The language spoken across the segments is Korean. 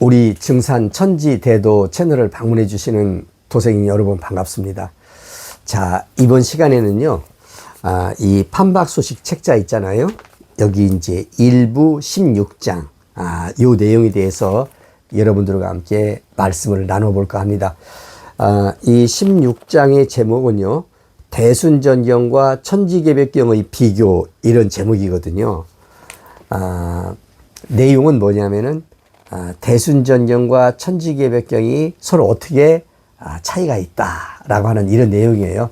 우리 증산 천지대도 채널을 방문해 주시는 도생님 여러분 반갑습니다. 자, 이번 시간에는요, 이 판박소식 책자 있잖아요. 여기 이제 1부 16장, 요 내용에 대해서 여러분들과 함께 말씀을 나눠볼까 합니다. 이 16장의 제목은요, 대순전경과 천지개벽경의 비교, 이런 제목이거든요. 내용은 뭐냐면은, 대순전경과 천지개벽경이 서로 어떻게 차이가 있다라고 하는 이런 내용이에요.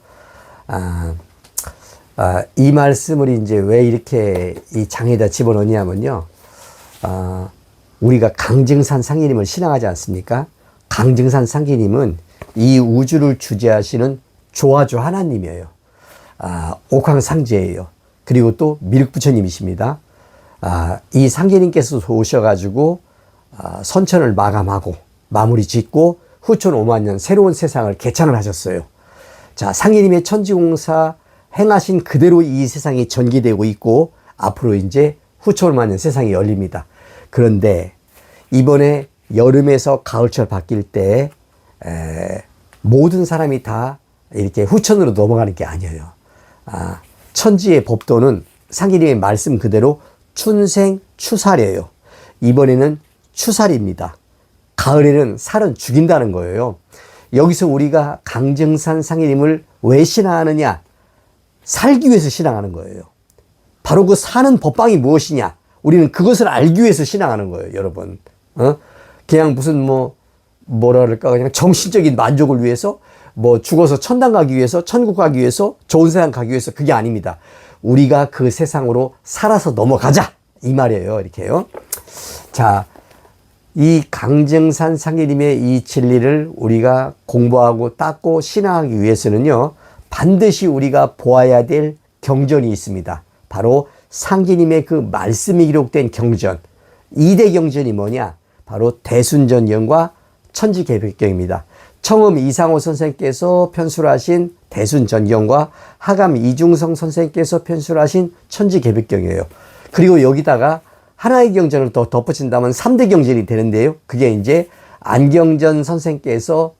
이 말씀을 이제 왜 이렇게 이 장에다 집어넣냐면요. 우리가 강증산 상계님을 신앙하지 않습니까? 강증산 상계님은 이 우주를 주재하시는 조화조 하나님이에요. 옥황상제예요. 그리고 또 밀국부처님이십니다. 이 상계님께서 오셔가지고 선천을 마감하고 마무리 짓고 후천 5만 년 새로운 세상을 개창을 하셨어요. 자, 상계님의 천지공사 행하신 그대로 이 세상이 전개되고 있고 앞으로 이제 후천 5만 년 세상이 열립니다. 그런데 이번에 여름에서 가을철 바뀔 때 모든 사람이 다 이렇게 후천으로 넘어가는 게 아니에요. 천지의 법도는 상계님의 말씀 그대로 춘생 추살이에요. 이번에는 추살입니다. 가을에는 살은 죽인다는 거예요. 여기서 우리가 강증산 상계님을 왜 신앙하느냐? 살기 위해서 신앙하는 거예요. 바로 그 사는 법방이 무엇이냐? 우리는 그것을 알기 위해서 신앙하는 거예요, 여러분. 그냥 무슨 뭐라 그럴까? 그냥 정신적인 만족을 위해서, 죽어서 천당 가기 위해서, 천국 가기 위해서, 좋은 세상 가기 위해서, 그게 아닙니다. 우리가 그 세상으로 살아서 넘어가자! 이 말이에요, 이렇게요. 자, 이 강증산 상계님의 이 진리를 우리가 공부하고 닦고 신앙하기 위해서는요, 반드시 우리가 보아야 될 경전이 있습니다. 바로 상계님의 그 말씀이 기록된 경전. 2대 경전이 뭐냐? 바로 대순전경과 천지개벽경입니다. 청음 이상호 선생께서 편술하신 대순전경과 하감 이중성 선생께서 편술하신 천지개벽경이에요. 그리고 여기다가 하나의 경전을 더 덧붙인다면 3대 경전이 되는데요. 그게 이제 안경전 선생께서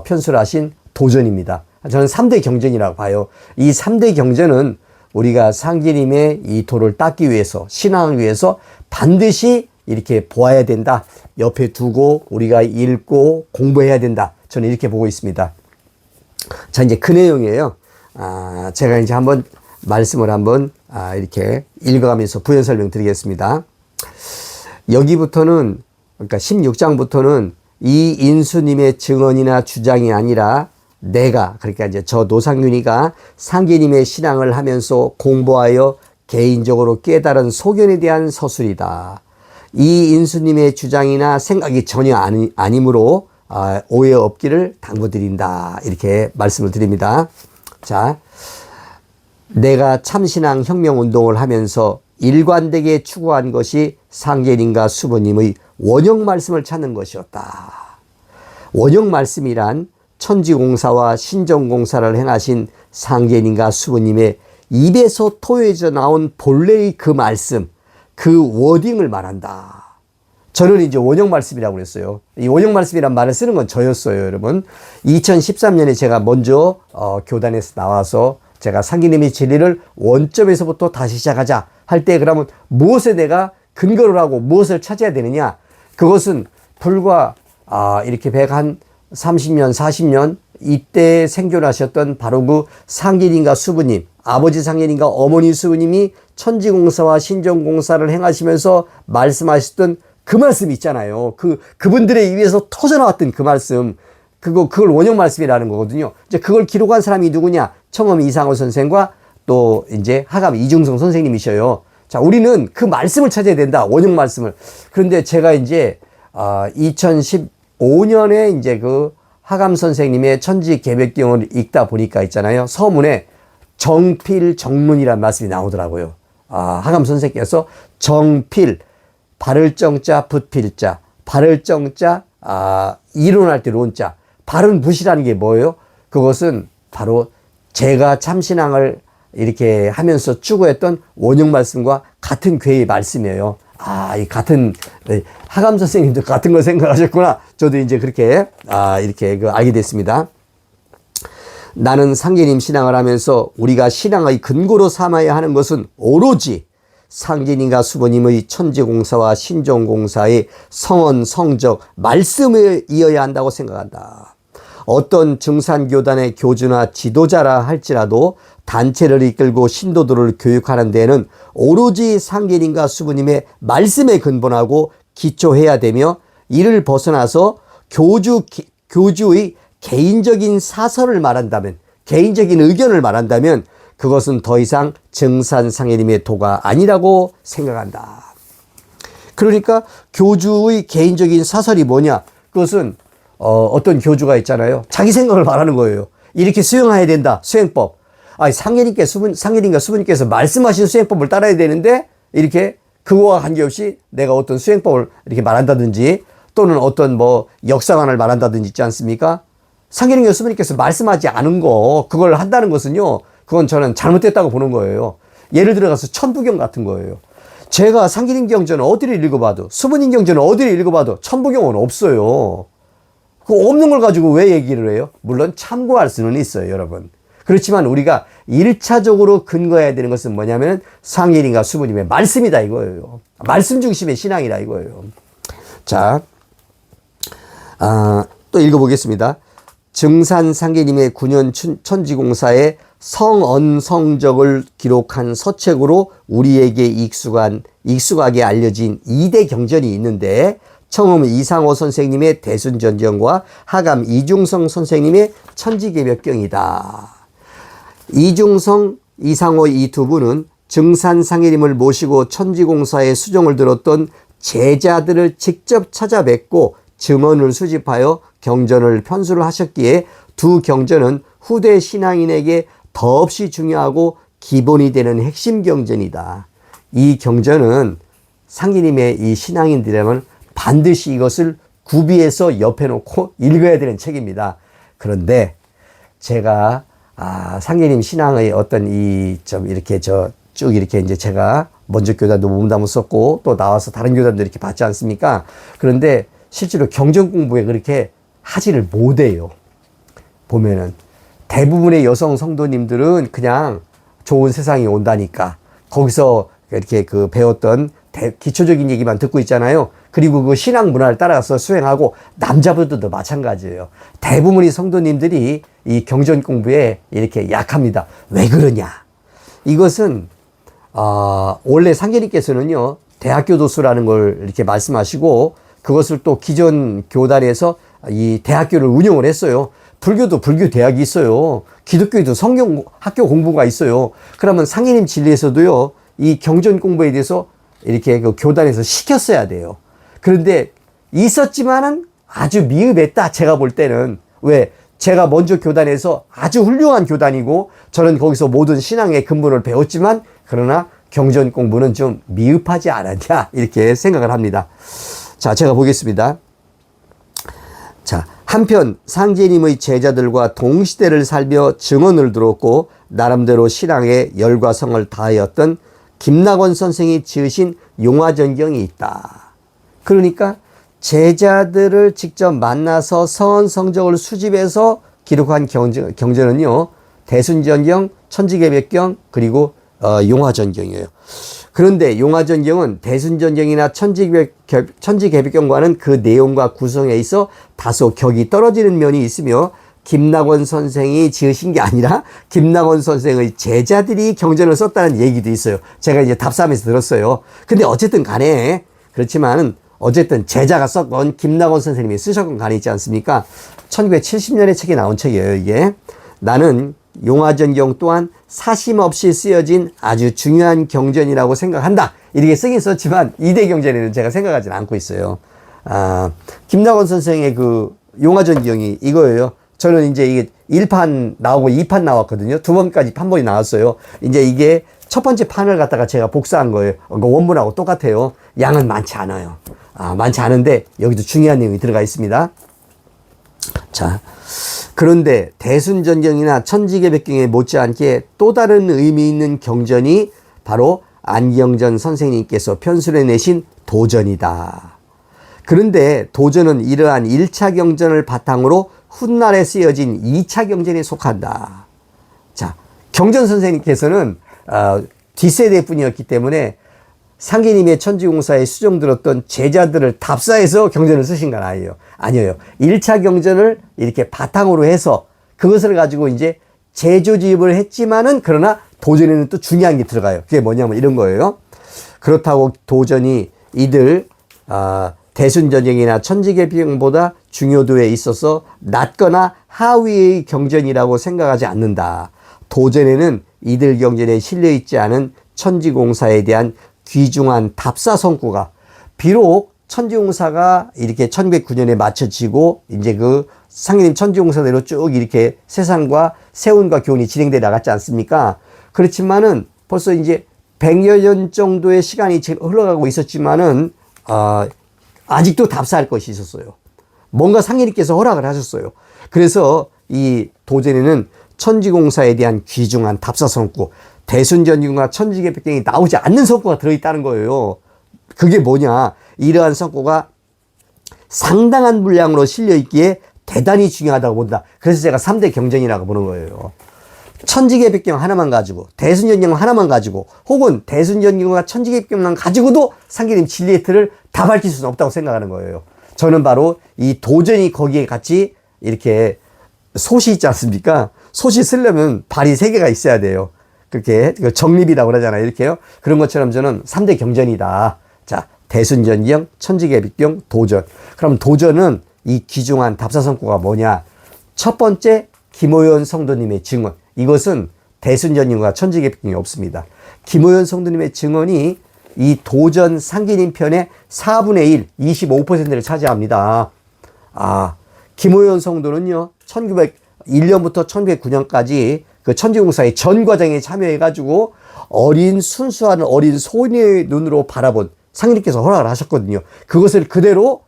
편술하신 도전입니다. 저는 3대 경전이라고 봐요. 이 3대 경전은 우리가 상계님의 이 도를 닦기 위해서, 신앙을 위해서 반드시 이렇게 보아야 된다. 옆에 두고 우리가 읽고 공부해야 된다. 저는 이렇게 보고 있습니다. 자, 이제 그 내용이에요. 제가 이제 말씀을 이렇게 읽어가면서 부연 설명 드리겠습니다. 여기부터는, 그러니까 16장부터는 이 인수님의 증언이나 주장이 아니라 내가, 그러니까 이제 저 노상윤이가 상계님의 신앙을 하면서 공부하여 개인적으로 깨달은 소견에 대한 서술이다. 이 인수님의 주장이나 생각이 전혀 아니므로 오해 없기를 당부드린다. 이렇게 말씀을 드립니다. 자, 내가 참신앙 혁명운동을 하면서 일관되게 추구한 것이 상계님과 수보님의 원형 말씀을 찾는 것이었다. 원형 말씀이란 천지공사와 신정공사를 행하신 상계님과 수보님의 입에서 토해져 나온 본래의 그 말씀, 그 워딩을 말한다. 저는 이제 원형 말씀이라고 그랬어요. 이 원형 말씀이란 말을 쓰는 건 저였어요, 여러분. 2013년에 제가 먼저 교단에서 나와서 제가 상계님의 진리를 원점에서부터 다시 시작하자 할 때, 그러면 무엇에 내가 근거를 하고 무엇을 찾아야 되느냐? 그것은 불과 이렇게 130년, 40년 이때 생존하셨던 바로 그 상계님과 수부님, 아버지 상계님과 어머니 수부님이 천지공사와 신정공사를 행하시면서 말씀하셨던 그 말씀 있잖아요. 그분들의 입에서 터져나왔던 그 말씀, 그걸 원형 말씀이라는 거거든요. 이제 그걸 기록한 사람이 누구냐? 청음 이상호 선생과 또 이제 하감 이중성 선생님이셔요. 자, 우리는 그 말씀을 찾아야 된다. 원형 말씀을. 그런데 제가 이제 2015년에 이제 그 하감 선생님의 천지개벽경을 읽다 보니까 있잖아요. 서문에 정필 정론이라는 말씀이 나오더라고요. 하감 선생께서 정필, 바를 정자, 붓필자, 바를 정자, 이론할 때 론자, 바른 붓이라는 게 뭐예요? 그것은 바로 제가 참신앙을 이렇게 하면서 추구했던 원형 말씀과 같은 궤의 말씀이에요. 이 같은, 하감 선생님도 같은 걸 생각하셨구나. 저도 이제 그렇게, 이렇게 알게 됐습니다. 나는 상제님 신앙을 하면서 우리가 신앙의 근거로 삼아야 하는 것은 오로지 상제님과 수보님의 천지공사와 신종공사의 성언, 성적, 말씀에 이어야 한다고 생각한다. 어떤 증산교단의 교주나 지도자라 할지라도 단체를 이끌고 신도들을 교육하는 데에는 오로지 상제님과 수보님의 말씀에 근본하고 기초해야 되며, 이를 벗어나서 교주의 개인적인 사설을 말한다면, 개인적인 의견을 말한다면 그것은 더 이상 증산상제님의 도가 아니라고 생각한다. 그러니까 교주의 개인적인 사설이 뭐냐? 그것은 어떤 교주가 있잖아요. 자기 생각을 말하는 거예요. 이렇게 수행해야 된다. 수행법. 상제님과 수보님께서 말씀하신 수행법을 따라야 되는데 이렇게 그거와 관계없이 내가 어떤 수행법을 이렇게 말한다든지 또는 어떤 역사관을 말한다든지 있지 않습니까? 상제님과 수보님께서 말씀하지 않은 거 그걸 한다는 것은요, 그건 저는 잘못됐다고 보는 거예요. 예를 들어가서 천부경 같은 거예요. 제가 상제님 경전을 어디를 읽어봐도, 수보님 경전을 어디를 읽어봐도 천부경은 없어요. 그 없는 걸 가지고 왜 얘기를 해요? 물론 참고할 수는 있어요, 여러분. 그렇지만 우리가 1차적으로 근거해야 되는 것은 뭐냐면 상제님과 수보님의 말씀이다 이거예요. 말씀 중심의 신앙이다 이거예요. 자, 또 읽어보겠습니다. 증산상제님의 9년 천지공사의 성언성적을 기록한 서책으로 우리에게 익숙하게 알려진 2대 경전이 있는데, 처음 이상호 선생님의 대순전경과 하감 이중성 선생님의 천지개벽경이다. 이중성, 이상호 이 두 분은 증산상제님을 모시고 천지공사의 수종을 들었던 제자들을 직접 찾아뵙고 증언을 수집하여 경전을 편수를 하셨기에 두 경전은 후대 신앙인에게 더없이 중요하고 기본이 되는 핵심 경전이다. 이 경전은 상제님의 이 신앙인들이라면 반드시 이것을 구비해서 옆에 놓고 읽어야 되는 책입니다. 그런데 제가 상제님 신앙의 어떤 이렇게 쭉 이렇게 이제 제가 먼저 교단도 몸담아 썼고 또 나와서 다른 교단도 이렇게 봤지 않습니까? 그런데 실제로 경전 공부에 그렇게 하지를 못해요. 보면은 대부분의 여성 성도님들은 그냥 좋은 세상이 온다니까 거기서 이렇게 배웠던 기초적인 얘기만 듣고 있잖아요. 그리고 그 신앙 문화를 따라서 수행하고, 남자분들도 마찬가지예요. 대부분의 성도님들이 이 경전 공부에 이렇게 약합니다. 왜 그러냐? 이것은 원래 상제님께서는요, 대학교 도수라는 걸 이렇게 말씀하시고 그것을 또 기존 교단에서 이 대학교를 운영을 했어요. 불교도 불교 대학이 있어요. 기독교에도 성경 학교 공부가 있어요. 그러면 상제님 진리에서도요, 이 경전 공부에 대해서 이렇게 그 교단에서 시켰어야 돼요. 그런데 있었지만은 아주 미흡했다. 제가 볼 때는. 왜? 제가 먼저 교단에서 아주 훌륭한 교단이고 저는 거기서 모든 신앙의 근본을 배웠지만, 그러나 경전 공부는 좀 미흡하지 않았냐, 이렇게 생각을 합니다. 자, 제가 보겠습니다. 자, 한편 상제님의 제자들과 동시대를 살며 증언을 들었고 나름대로 신앙에 열과 성을 다하였던 김낙원 선생이 지으신 용화전경이 있다. 그러니까 제자들을 직접 만나서 서원 성적을 수집해서 기록한 경전은요, 대순전경, 천지개벽경, 그리고 용화전경이에요. 그런데 용화전경은 대순전경이나 천지개벽경과는 그 내용과 구성에 있어 다소 격이 떨어지는 면이 있으며, 김낙원 선생이 지으신 게 아니라 김낙원 선생의 제자들이 경전을 썼다는 얘기도 있어요. 제가 이제 답사하면서 들었어요. 근데 어쨌든 간에, 그렇지만 어쨌든 제자가 썼건 김낙원 선생님이 쓰셨건 간에 있지 않습니까? 1970년에 책이 나온 책이에요, 이게. 나는 용화전경 또한 사심 없이 쓰여진 아주 중요한 경전이라고 생각한다. 이렇게 쓰긴 썼지만 2대 경전에는 제가 생각하지는 않고 있어요. 김낙원 선생의 그 용화전경이 이거예요. 저는 이제 이게 1판 나오고 2판 나왔거든요. 2번까지 판본이 나왔어요. 이제 이게 첫 번째 판을 갖다가 제가 복사한 거예요. 원본하고 똑같아요. 양은 많지 않아요. 많지 않은데 여기도 중요한 내용이 들어가 있습니다. 자, 그런데 대순전경이나 천지개벽경에 못지않게 또 다른 의미 있는 경전이 바로 안경전 선생님께서 편술해 내신 도전이다. 그런데 도전은 이러한 1차 경전을 바탕으로 훗날에 쓰여진 2차 경전에 속한다. 자, 경전 선생님께서는 뒷세대 분이었기 때문에 상계님의 천지공사에 수종 들었던 제자들을 답사해서 경전을 쓰신 건 아니에요. 아니에요. 1차 경전을 이렇게 바탕으로 해서 그것을 가지고 이제 재조집을 했지만은 그러나 도전에는 또 중요한 게 들어가요. 그게 뭐냐면 이런 거예요. 그렇다고 도전이 이들 대순전형이나 천지개평보다 중요도에 있어서 낮거나 하위의 경전이라고 생각하지 않는다. 도전에는 이들 경전에 실려있지 않은 천지공사에 대한 귀중한 답사 성구가, 비록 천지공사가 이렇게 1909년에 마쳐지고 이제 그 상계님 천지공사대로 쭉 이렇게 세상과 세운과 교훈이 진행돼 나갔지 않습니까? 그렇지만은 벌써 이제 100여 년 정도의 시간이 지금 흘러가고 있었지만은 아직도 답사할 것이 있었어요. 뭔가 상계님께서 허락을 하셨어요. 그래서 이 도전에는 천지공사에 대한 귀중한 답사 성구, 대순전경과 천지개벽경이 나오지 않는 성구가 들어있다는 거예요. 그게 뭐냐? 이러한 성구가 상당한 분량으로 실려있기에 대단히 중요하다고 본다. 그래서 제가 3대 경전이라고 보는 거예요. 천지개벽경 하나만 가지고, 대순전경 하나만 가지고, 혹은 대순전경과 천지개벽경만 가지고도 상계님 진리의 틀을 다 밝힐 수는 없다고 생각하는 거예요. 저는 바로 이 도전이 거기에 같이 이렇게 솥이 있지 않습니까? 솥이 쓰려면 발이 3개가 있어야 돼요. 그렇게 정립이라고 그러잖아요. 이렇게요. 그런 것처럼 저는 3대 경전이다. 자, 대순전경, 천지개벽경, 도전. 그럼 도전은 이 귀중한 답사성구가 뭐냐? 첫 번째, 김호연 성도님의 증언. 이것은 대순전경과 천지개벽경이 없습니다. 김호연 성도님의 증언이 이 도전 상계님 편의 4분의 1, 25%를 차지합니다. 김호연 성도는요, 1901년부터 1909년까지 그 천지공사의 전 과정에 참여해가지고 어린 순수한 어린 소녀의 눈으로 바라본 상인님께서 허락을 하셨거든요. 그것을 그대로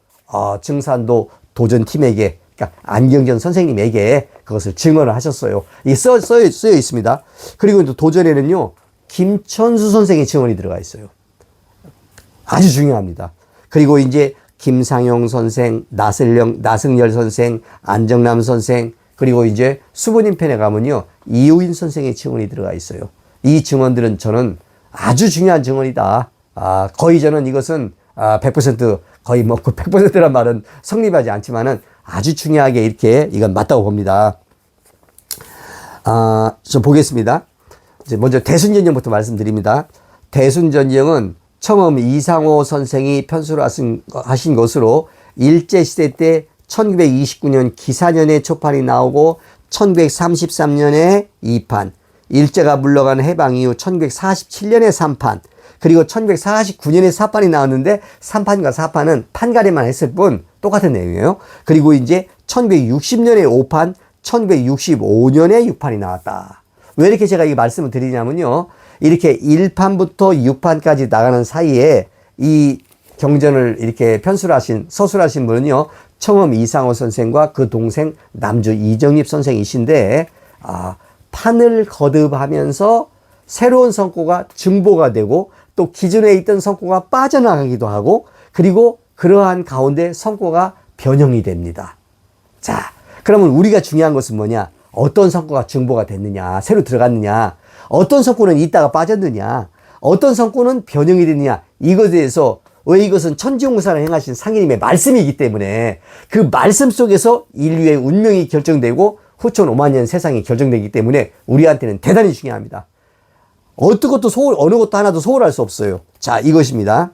증산도 도전팀에게, 그러니까 안경전 선생님에게 그것을 증언을 하셨어요. 이게 쓰여 있습니다. 그리고 또 도전에는요, 김천수 선생의 증언이 들어가 있어요. 아주 중요합니다. 그리고 이제 김상용 선생, 나승열 선생, 안정남 선생, 그리고 이제 수보님 편에 가면요, 이우인 선생의 증언이 들어가 있어요. 이 증언들은 저는 아주 중요한 증언이다. 거의 저는 이것은 100% 거의 뭐 100%란 말은 성립하지 않지만은 아주 중요하게 이렇게 이건 맞다고 봅니다. 좀 보겠습니다. 이제 먼저 대순전경부터 말씀드립니다. 대순전경은 처음 이상호 선생이 편수를 하신 것으로 일제시대 때 1929년 기사년에 초판이 나오고 1933년에 2판, 일제가 물러간 해방 이후 1947년에 3판, 그리고 1949년에 4판이 나왔는데 3판과 4판은 판가리만 했을 뿐 똑같은 내용이에요. 그리고 이제 1960년에 5판, 1965년에 6판이 나왔다. 왜 이렇게 제가 이 말씀을 드리냐면요, 이렇게 1판부터 6판까지 나가는 사이에 이 경전을 이렇게 서술하신 분은요, 청음 이상호 선생과 그 동생 남주 이정립 선생이신데, 판을 거듭하면서 새로운 성구가 증보가 되고 또 기존에 있던 성구가 빠져나가기도 하고, 그리고 그러한 가운데 성구가 변형이 됩니다. 자, 그러면 우리가 중요한 것은 뭐냐? 어떤 성구가 증보가 됐느냐, 새로 들어갔느냐, 어떤 성구는 있다가 빠졌느냐, 어떤 성구는 변형이 됐느냐, 이것에 대해서, 왜 이것은 천지공사를 행하신 상인님의 말씀이기 때문에 그 말씀 속에서 인류의 운명이 결정되고 후천 5만 년 세상이 결정되기 때문에 우리한테는 대단히 중요합니다. 어느 것도 하나도 소홀할 수 없어요. 자, 이것입니다.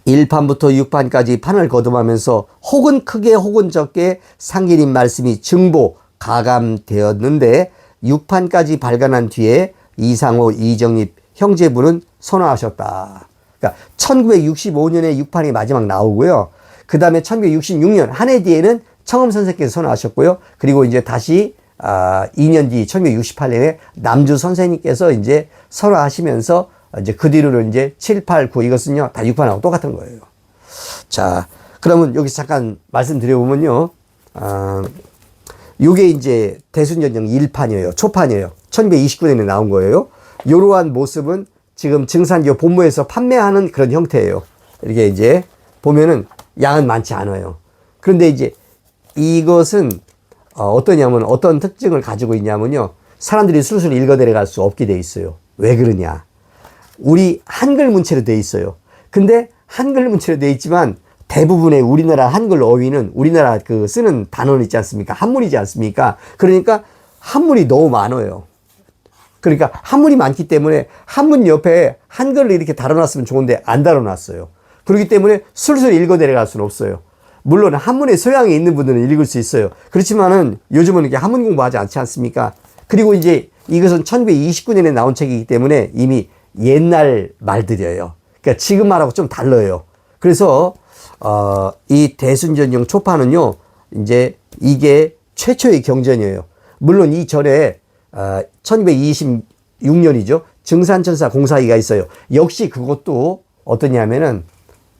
1판부터 6판까지 판을 거듭하면서 혹은 크게 혹은 적게 상계님 말씀이 증보, 가감되었는데 6판까지 발간한 뒤에 이상호, 이정립 형제분은 선언하셨다. 그러니까 1965년에 6판이 마지막 나오고요. 그 다음에 1966년 한 해 뒤에는 청음 선생께서 선언하셨고요. 그리고 이제 다시 2년 뒤 1968년에 남주 선생님께서 이제 선언하시면서 이제 그 뒤로는 이제 7, 8, 9 이것은요 다 6판하고 똑같은 거예요. 자, 그러면 여기 잠깐 말씀드려보면요, 요게 이제 대순전경 1판이에요. 초판이에요. 1929년에 나온 거예요. 이러한 모습은 지금 증산기호 본무에서 판매하는 그런 형태예요. 이렇게 이제 보면은 양은 많지 않아요. 그런데 이제 이것은 어떠냐면 어떤 특징을 가지고 있냐면요. 사람들이 술술 읽어 내려갈 수 없게 돼 있어요. 왜 그러냐? 우리 한글 문체로 돼 있어요. 근데 한글 문체로 돼 있지만 대부분의 우리나라 한글 어휘는 우리나라 그 쓰는 단어는 있지 않습니까? 한문이지 않습니까? 그러니까 한문이 너무 많아요. 그러니까 한문이 많기 때문에 한문 옆에 한글을 이렇게 달아놨으면 좋은데 안 달아놨어요. 그렇기 때문에 술술 읽어 내려갈 수는 없어요. 물론 한문의 소양이 있는 분들은 읽을 수 있어요. 그렇지만은 요즘은 이렇게 한문 공부하지 않지 않습니까? 그리고 이제 이것은 1929년에 나온 책이기 때문에 이미 옛날 말들이에요. 그러니까 지금 말하고 좀 달라요. 그래서 이 대순전용 초판은요, 이제 이게 최초의 경전이에요. 물론 이 절에 1926년이죠. 증산천사 공사기가 있어요. 역시 그것도 어떠냐면은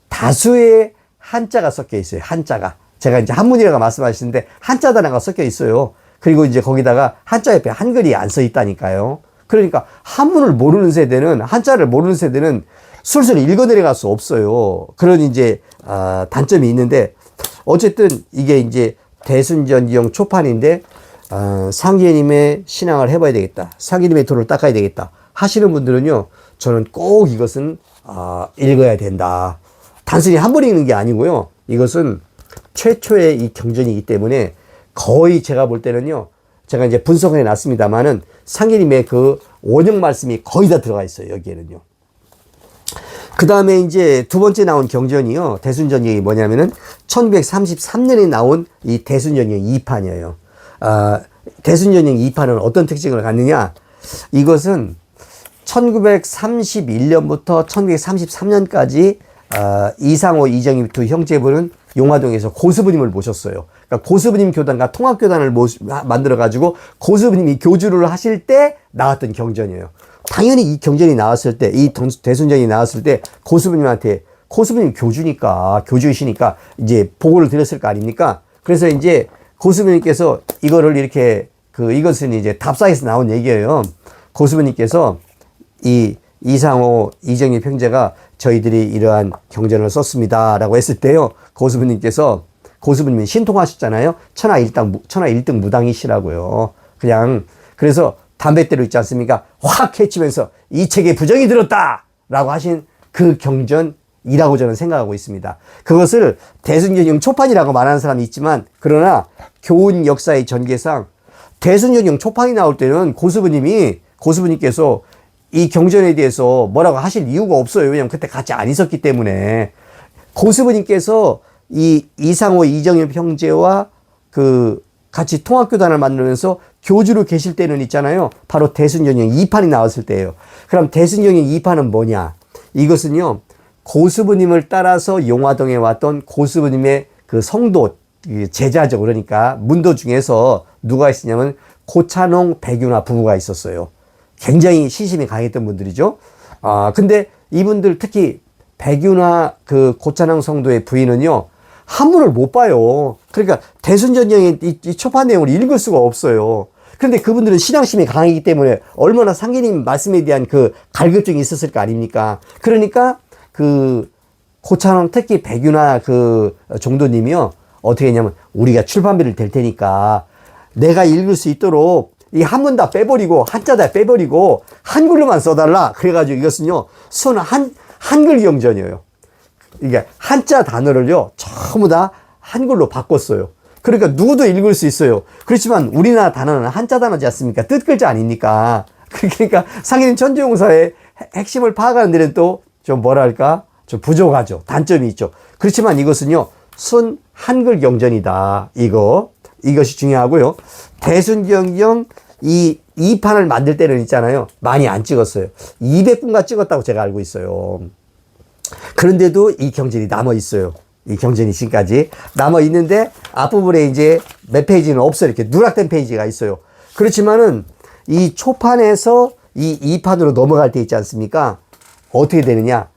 다수의 한자가 섞여 있어요. 한자가. 제가 이제 한문이라고 말씀하시는데 한자 단어가 섞여 있어요. 그리고 이제 거기다가 한자 옆에 한글이 안 써 있다니까요. 그러니까 한문을 모르는 세대는, 한자를 모르는 세대는 술술 읽어 내려갈 수 없어요. 그런 이제 단점이 있는데, 어쨌든 이게 이제 대순전용 초판인데 상계님의 신앙을 해봐야 되겠다, 상계님의 도를 닦아야 되겠다 하시는 분들은요, 저는 꼭 이것은 읽어야 된다. 단순히 한 번 읽는 게 아니고요, 이것은 최초의 이 경전이기 때문에 거의 제가 볼 때는요, 제가 이제 분석해 놨습니다만은 상계님의 그 원형 말씀이 거의 다 들어가 있어요, 여기에는요. 그 다음에 이제 두 번째 나온 경전이요, 대순전용이 뭐냐면은 1933년에 나온 이 대순전용 2판이에요. 대순전용 2판은 어떤 특징을 갖느냐? 이것은 1931년부터 1933년까지 이상호, 이정희 두 형제분은 용화동에서 고수부님을 모셨어요. 그러니까 고수부님 교단과 통합교단을 만들어가지고 고수부님이 교주를 하실 때 나왔던 경전이에요. 당연히 이 경전이 나왔을 때, 이 대순전이 나왔을 때 고수부님한테, 고수부님 교주니까, 교주이시니까 이제 보고를 드렸을 거 아닙니까? 그래서 이제 고수부님께서 이거를 이렇게, 이것은 이제 답사에서 나온 얘기예요. 고수부님께서 이 이상호, 이정희 형제가 저희들이 이러한 경전을 썼습니다 라고 했을 때요, 고수부님이 신통하셨잖아요. 천하 1등 무당이시라고요. 그냥, 그래서 담뱃대로 있지 않습니까? 확 해치면서 이 책에 부정이 들었다 라고 하신 그 경전이라고 저는 생각하고 있습니다. 그것을 대순전용 초판이라고 말하는 사람이 있지만, 그러나 교훈 역사의 전개상 대순전용 초판이 나올 때는 고수부님께서 이 경전에 대해서 뭐라고 하실 이유가 없어요. 왜냐면 그때 같이 안 있었기 때문에. 고수부님께서 이 이상호, 이정엽 형제와 같이 통합교단을 만들면서 교주로 계실 때는 있잖아요. 바로 대순전용 2판이 나왔을 때예요. 그럼 대순전용 2판은 뭐냐? 이것은요, 고수부님을 따라서 용화동에 왔던 고수부님의 그 성도, 제자죠. 그러니까 문도 중에서 누가 있었냐면 고찬홍, 백윤화 부부가 있었어요. 굉장히 신심이 강했던 분들이죠. 근데 이분들 특히 백윤화 고찬홍 성도의 부인은요, 한문을 못 봐요. 그러니까 대순전용의 이 초판 내용을 읽을 수가 없어요. 그런데 그분들은 신앙심이 강하기 때문에 얼마나 상계님 말씀에 대한 갈급증이 있었을 거 아닙니까? 그러니까 고찬홍, 특히 백윤화 종도님이요, 어떻게 했냐면, 우리가 출판비를 댈 테니까 내가 읽을 수 있도록 이 한문 다 빼버리고 한자 다 빼버리고 한글로만 써달라. 그래가지고 이것은요, 한글 경전이에요. 이게 한자 단어를요, 전부 다 한글로 바꿨어요. 그러니까 누구도 읽을 수 있어요. 그렇지만 우리나라 단어는 한자 단어지 않습니까? 뜻글자 아닙니까? 그러니까 상계님 천주용사의 핵심을 파악하는 데는 또 좀 좀 부족하죠. 단점이 있죠. 그렇지만 이것은요, 순 한글 경전이다. 이것이 중요하고요. 대순전용 이 2판을 만들 때는 있잖아요, 많이 안 찍었어요. 200군가 찍었다고 제가 알고 있어요. 그런데도 이 경전이 남아 있어요. 이 경전이 지금까지 남아 있는데 앞부분에 이제 몇 페이지는 없어요. 이렇게 누락된 페이지가 있어요. 그렇지만은 이 초판에서 이 2판으로 넘어갈 때 있지 않습니까? 어떻게 되느냐?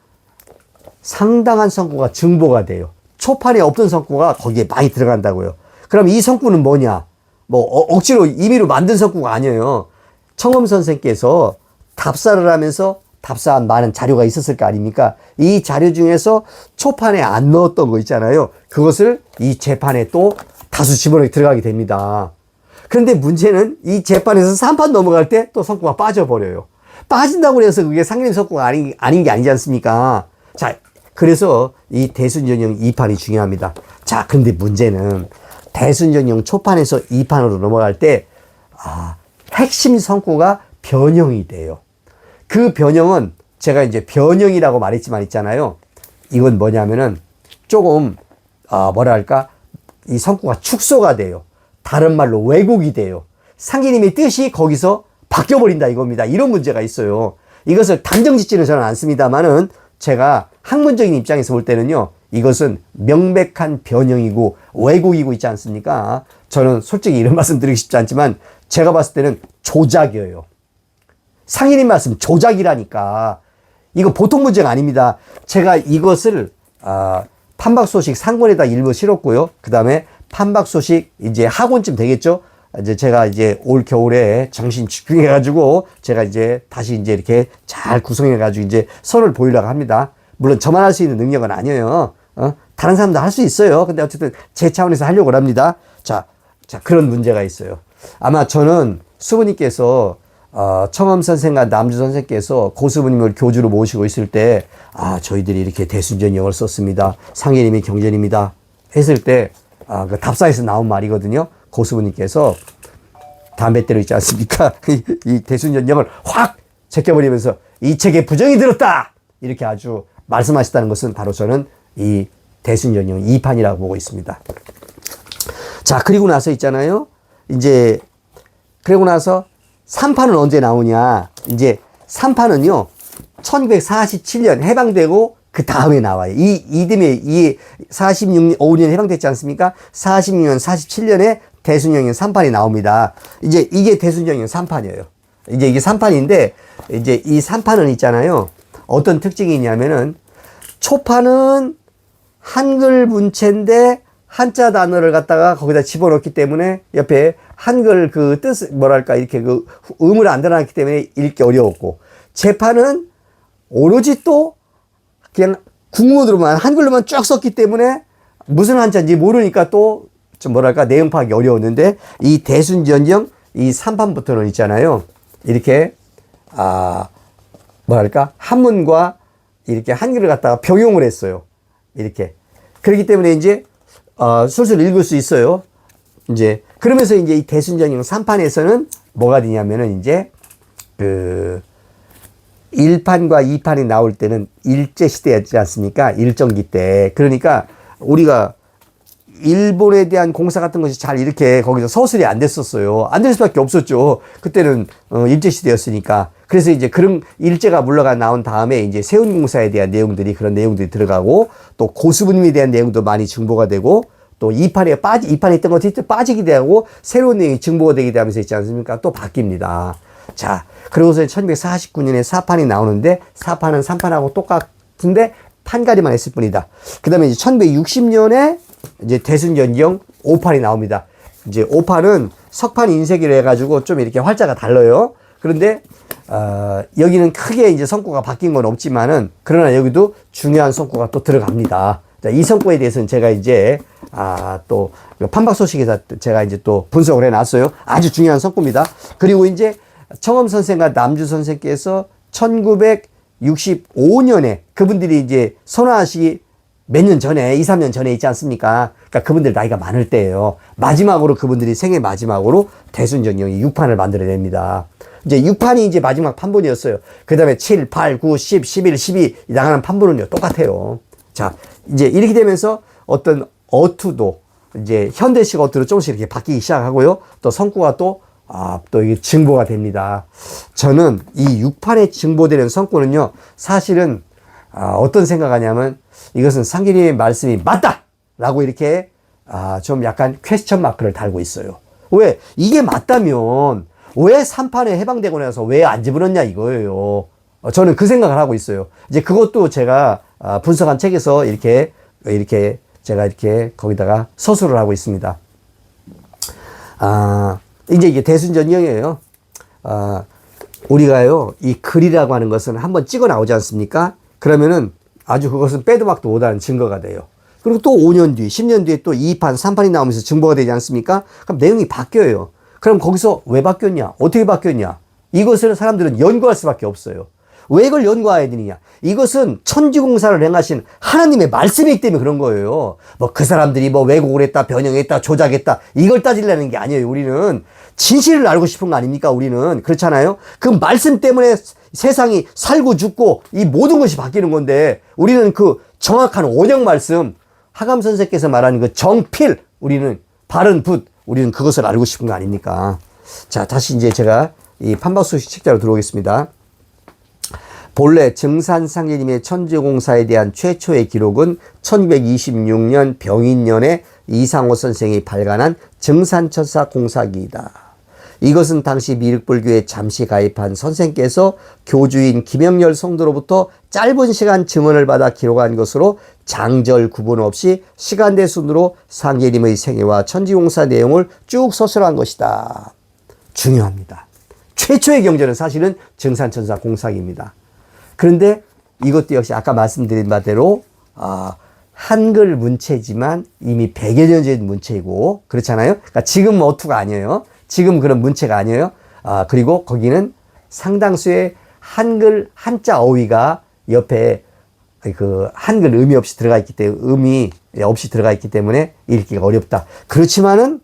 상당한 성구가 증보가 돼요. 초판에 없던 성구가 거기에 많이 들어간다고요. 그럼 이 성구는 뭐냐? 억지로 임의로 만든 성구가 아니에요. 청엄 선생께서 답사를 하면서 답사한 많은 자료가 있었을 거 아닙니까? 이 자료 중에서 초판에 안 넣었던 거 있잖아요. 그것을 이 재판에 또 다수 집어넣기 들어가게 됩니다. 그런데 문제는 이 재판에서 3판 넘어갈 때 또 성과가 빠져버려요. 빠진다고 해서 그게 상임 성과가 아닌 게 아니지 않습니까? 자, 그래서 이 대순전형 2판이 중요합니다. 자, 근데 문제는 대순전형 초판에서 2판으로 넘어갈 때, 핵심 성과가 변형이 돼요. 그 변형은 제가 이제 변형이라고 말했지만 있잖아요. 이건 뭐냐면은 조금, 뭐랄까, 이 성과가 축소가 돼요. 다른 말로 왜곡이 돼요. 상기님의 뜻이 거기서 바뀌어버린다 이겁니다. 이런 문제가 있어요. 이것을 단정 짓지는 저는 않습니다만은 제가 학문적인 입장에서 볼 때는요, 이것은 명백한 변형이고 왜곡이고 있지 않습니까? 저는 솔직히 이런 말씀 드리고 싶지 않지만 제가 봤을 때는 조작이에요. 상인님 말씀 조작이라니까. 이거 보통 문제가 아닙니다. 제가 이것을 판박소식 상권에다 일부 실었고요. 그 다음에 판박소식 이제 학원쯤 되겠죠. 이제 제가 이제 올 겨울에 정신 집중해가지고 제가 이제 다시 이제 이렇게 잘 구성해가지고 이제 선을 보이려고 합니다. 물론 저만 할 수 있는 능력은 아니에요. 다른 사람도 할 수 있어요. 근데 어쨌든 제 차원에서 하려고 합니다. 자, 그런 문제가 있어요. 아마 저는 수부님께서 청엄 선생과 남주 선생께서 고수부님을 교주로 모시고 있을 때, 저희들이 이렇게 대순전형을 썼습니다. 상해님이 경전입니다. 했을 때, 그 답사에서 나온 말이거든요. 고수부님께서 담뱃대로 있지 않습니까? 이 대순전형을 확 제껴버리면서 이 책에 부정이 들었다! 이렇게 아주 말씀하셨다는 것은 바로 저는 이 대순전형 2판이라고 보고 있습니다. 자, 그리고 나서 있잖아요. 이제, 그리고 나서 3판은 언제 나오냐. 이제 3판은요, 1947년 해방되고 그 다음에 나와요. 이듬해, 46년, 5년 해방됐지 않습니까? 46년, 47년에 대순전형 3판이 나옵니다. 이제 이게 대순전형 3판이에요. 이제 이게 3판인데, 이제 이 3판은 있잖아요. 어떤 특징이 있냐면은, 초판은 한글 문체인데, 한자 단어를 갖다가 거기다 집어넣기 때문에 옆에 한글 그 뜻, 뭐랄까, 이렇게 그 음을 안 달아놨기 때문에 읽기 어려웠고, 재판은 오로지 또 그냥 국문으로만, 한글로만 쭉 썼기 때문에 무슨 한자인지 모르니까 또 좀 뭐랄까, 내용 파악이 어려웠는데, 이 대순전형 이 3판부터는 있잖아요. 이렇게, 뭐랄까, 한문과 이렇게 한글을 갖다가 병용을 했어요. 이렇게. 그렇기 때문에 이제, 술술 읽을 수 있어요. 이제, 그러면서 이제 이 대순전형 3판에서는 뭐가 되냐면은 이제, 1판과 2판이 나올 때는 일제시대였지 않습니까? 일정기 때. 그러니까 우리가 일본에 대한 공사 같은 것이 잘 이렇게 거기서 서술이 안 됐었어요. 안 될 수밖에 없었죠. 그때는 일제시대였으니까. 그래서 이제 그런 일제가 물러가 나온 다음에 이제 세운공사에 대한 내용들이, 그런 내용들이 들어가고, 또 고수부님에 대한 내용도 많이 증보가 되고, 또 2판에 있던 것들이 또 빠지게 되고, 새로운 내용이 증보가 되게 되면서 있지 않습니까? 또 바뀝니다. 자, 그러고서 1949년에 4판이 나오는데, 4판은 3판하고 똑같은데, 판가리만 했을 뿐이다. 그 다음에 이제 1960년에 이제 대순전형 5판이 나옵니다. 이제 5판은 석판 인쇄기를 해가지고 좀 이렇게 활자가 달라요. 그런데, 여기는 크게 이제 성과가 바뀐 건 없지만은, 그러나 여기도 중요한 성과가 또 들어갑니다. 자, 이 성과에 대해서는 제가 이제, 또, 판박소식에서 제가 이제 또 분석을 해 놨어요. 아주 중요한 성과입니다. 그리고 이제, 청엄 선생과 남주 선생께서 1965년에 그분들이 이제 선화하시기 몇 년 전에, 2, 3년 전에 있지 않습니까? 그러니까 그분들 나이가 많을 때예요. 마지막으로 그분들이 생애 마지막으로 대순전형이 6판을 만들어냅니다. 이제 6판이 이제 마지막 판본이었어요. 그 다음에 7, 8, 9, 10, 11, 12 나가는 판본은요, 똑같아요. 자, 이제 이렇게 되면서 어떤 어투도 이제 현대식 어투로 조금씩 이렇게 바뀌기 시작하고요. 또 성과가 또 이게 증보가 됩니다. 저는 이 6판에 증보되는 성과는요, 사실은, 어떤 생각하냐면, 이것은 상기님의 말씀이 맞다! 라고 이렇게, 좀 약간 퀘스천 마크를 달고 있어요. 왜? 이게 맞다면, 왜 3판에 해방되고 나서 왜 안 집어넣냐 이거예요. 저는 그 생각을 하고 있어요. 이제 그것도 제가, 분석한 책에서 이렇게 제가 이렇게 거기다가 서술을 하고 있습니다. 이제 이게 대순전형이에요. 우리가요, 이 글이라고 하는 것은 한번 찍어 나오지 않습니까? 그러면은 아주 그것은 빼도 박도 못하는 증거가 돼요. 그리고 또 5년 뒤, 10년 뒤에 또 2판, 3판이 나오면서 증거가 되지 않습니까? 그럼 내용이 바뀌어요. 그럼 거기서 왜 바뀌었냐? 어떻게 바뀌었냐? 이것을 사람들은 연구할 수밖에 없어요. 왜 이걸 연구해야 되느냐? 이것은 천지공사를 행하신 하나님의 말씀이기 때문에 그런 거예요. 뭐 그 사람들이 뭐 왜곡을 했다, 변형했다, 조작했다, 이걸 따지려는 게 아니에요. 우리는 진실을 알고 싶은 거 아닙니까? 우리는. 그렇잖아요? 그 말씀 때문에 세상이 살고 죽고 이 모든 것이 바뀌는 건데, 우리는 그 정확한 원형 말씀, 하감 선생께서 말하는 그 정필, 우리는 바른 붓, 우리는 그것을 알고 싶은 거 아닙니까? 자, 다시 이제 제가 이 판박수 책자로 들어오겠습니다. 본래 증산상제님의 천지공사에 대한 최초의 기록은 1926년 병인년에 이상호 선생이 발간한 증산천사 공사기이다. 이것은 당시 미륵불교에 잠시 가입한 선생께서 교주인 김영렬 성도로부터 짧은 시간 증언을 받아 기록한 것으로 장절 구분 없이 시간대 순으로 상제님의 생애와 천지공사 내용을 쭉 서술한 것이다. 중요합니다. 최초의 경전은 사실은 증산천사 공사기입니다. 그런데 이것도 역시 아까 말씀드린 바대로 한글 문체지만 이미 100여 년 전 문체이고, 그렇잖아요. 그러니까 지금 어투가 아니에요. 지금 그런 문체가 아니에요. 그리고 거기는 상당수의 한글 한자 어휘가 옆에 그 한글 의미 없이 들어가 있기 때문에, 의미 없이 들어가 있기 때문에 읽기가 어렵다. 그렇지만은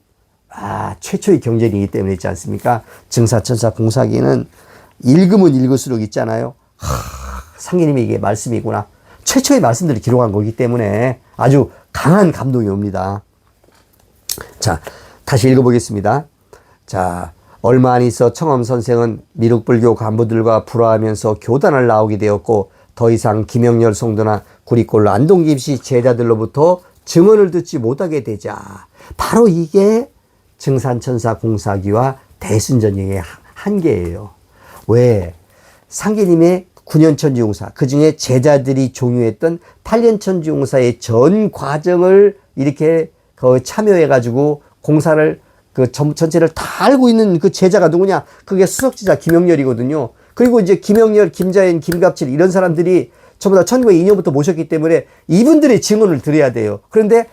최초의 경전이기 때문에 있지 않습니까? 증산천사 공사기는 읽으면 읽을수록 있잖아요. 상계님이 이게 말씀이구나. 최초의 말씀들을 기록한 거기 때문에 아주 강한 감동이 옵니다. 자, 다시 읽어보겠습니다. 자, 얼마 안 있어 청엄 선생은 미륵불교 간부들과 불화하면서 교단을 나오게 되었고, 더 이상 김영렬 성도나 구리꼴 안동김씨 제자들로부터 증언을 듣지 못하게 되자, 바로 이게 증산천사 공사기와 대순전형의 한계예요. 왜? 상계님의 9년 천지공사, 그 중에 제자들이 종유했던 8년 천지공사의 전 과정을 이렇게 참여해가지고 공사를 전체를 다 알고 있는 그 제자가 누구냐? 그게 수석지자 김영렬이거든요. 그리고 이제 김영렬, 김자연, 김갑칠 이런 사람들이 전부 다 1902년부터 모셨기 때문에 이분들의 증언을 들어야 돼요. 그런데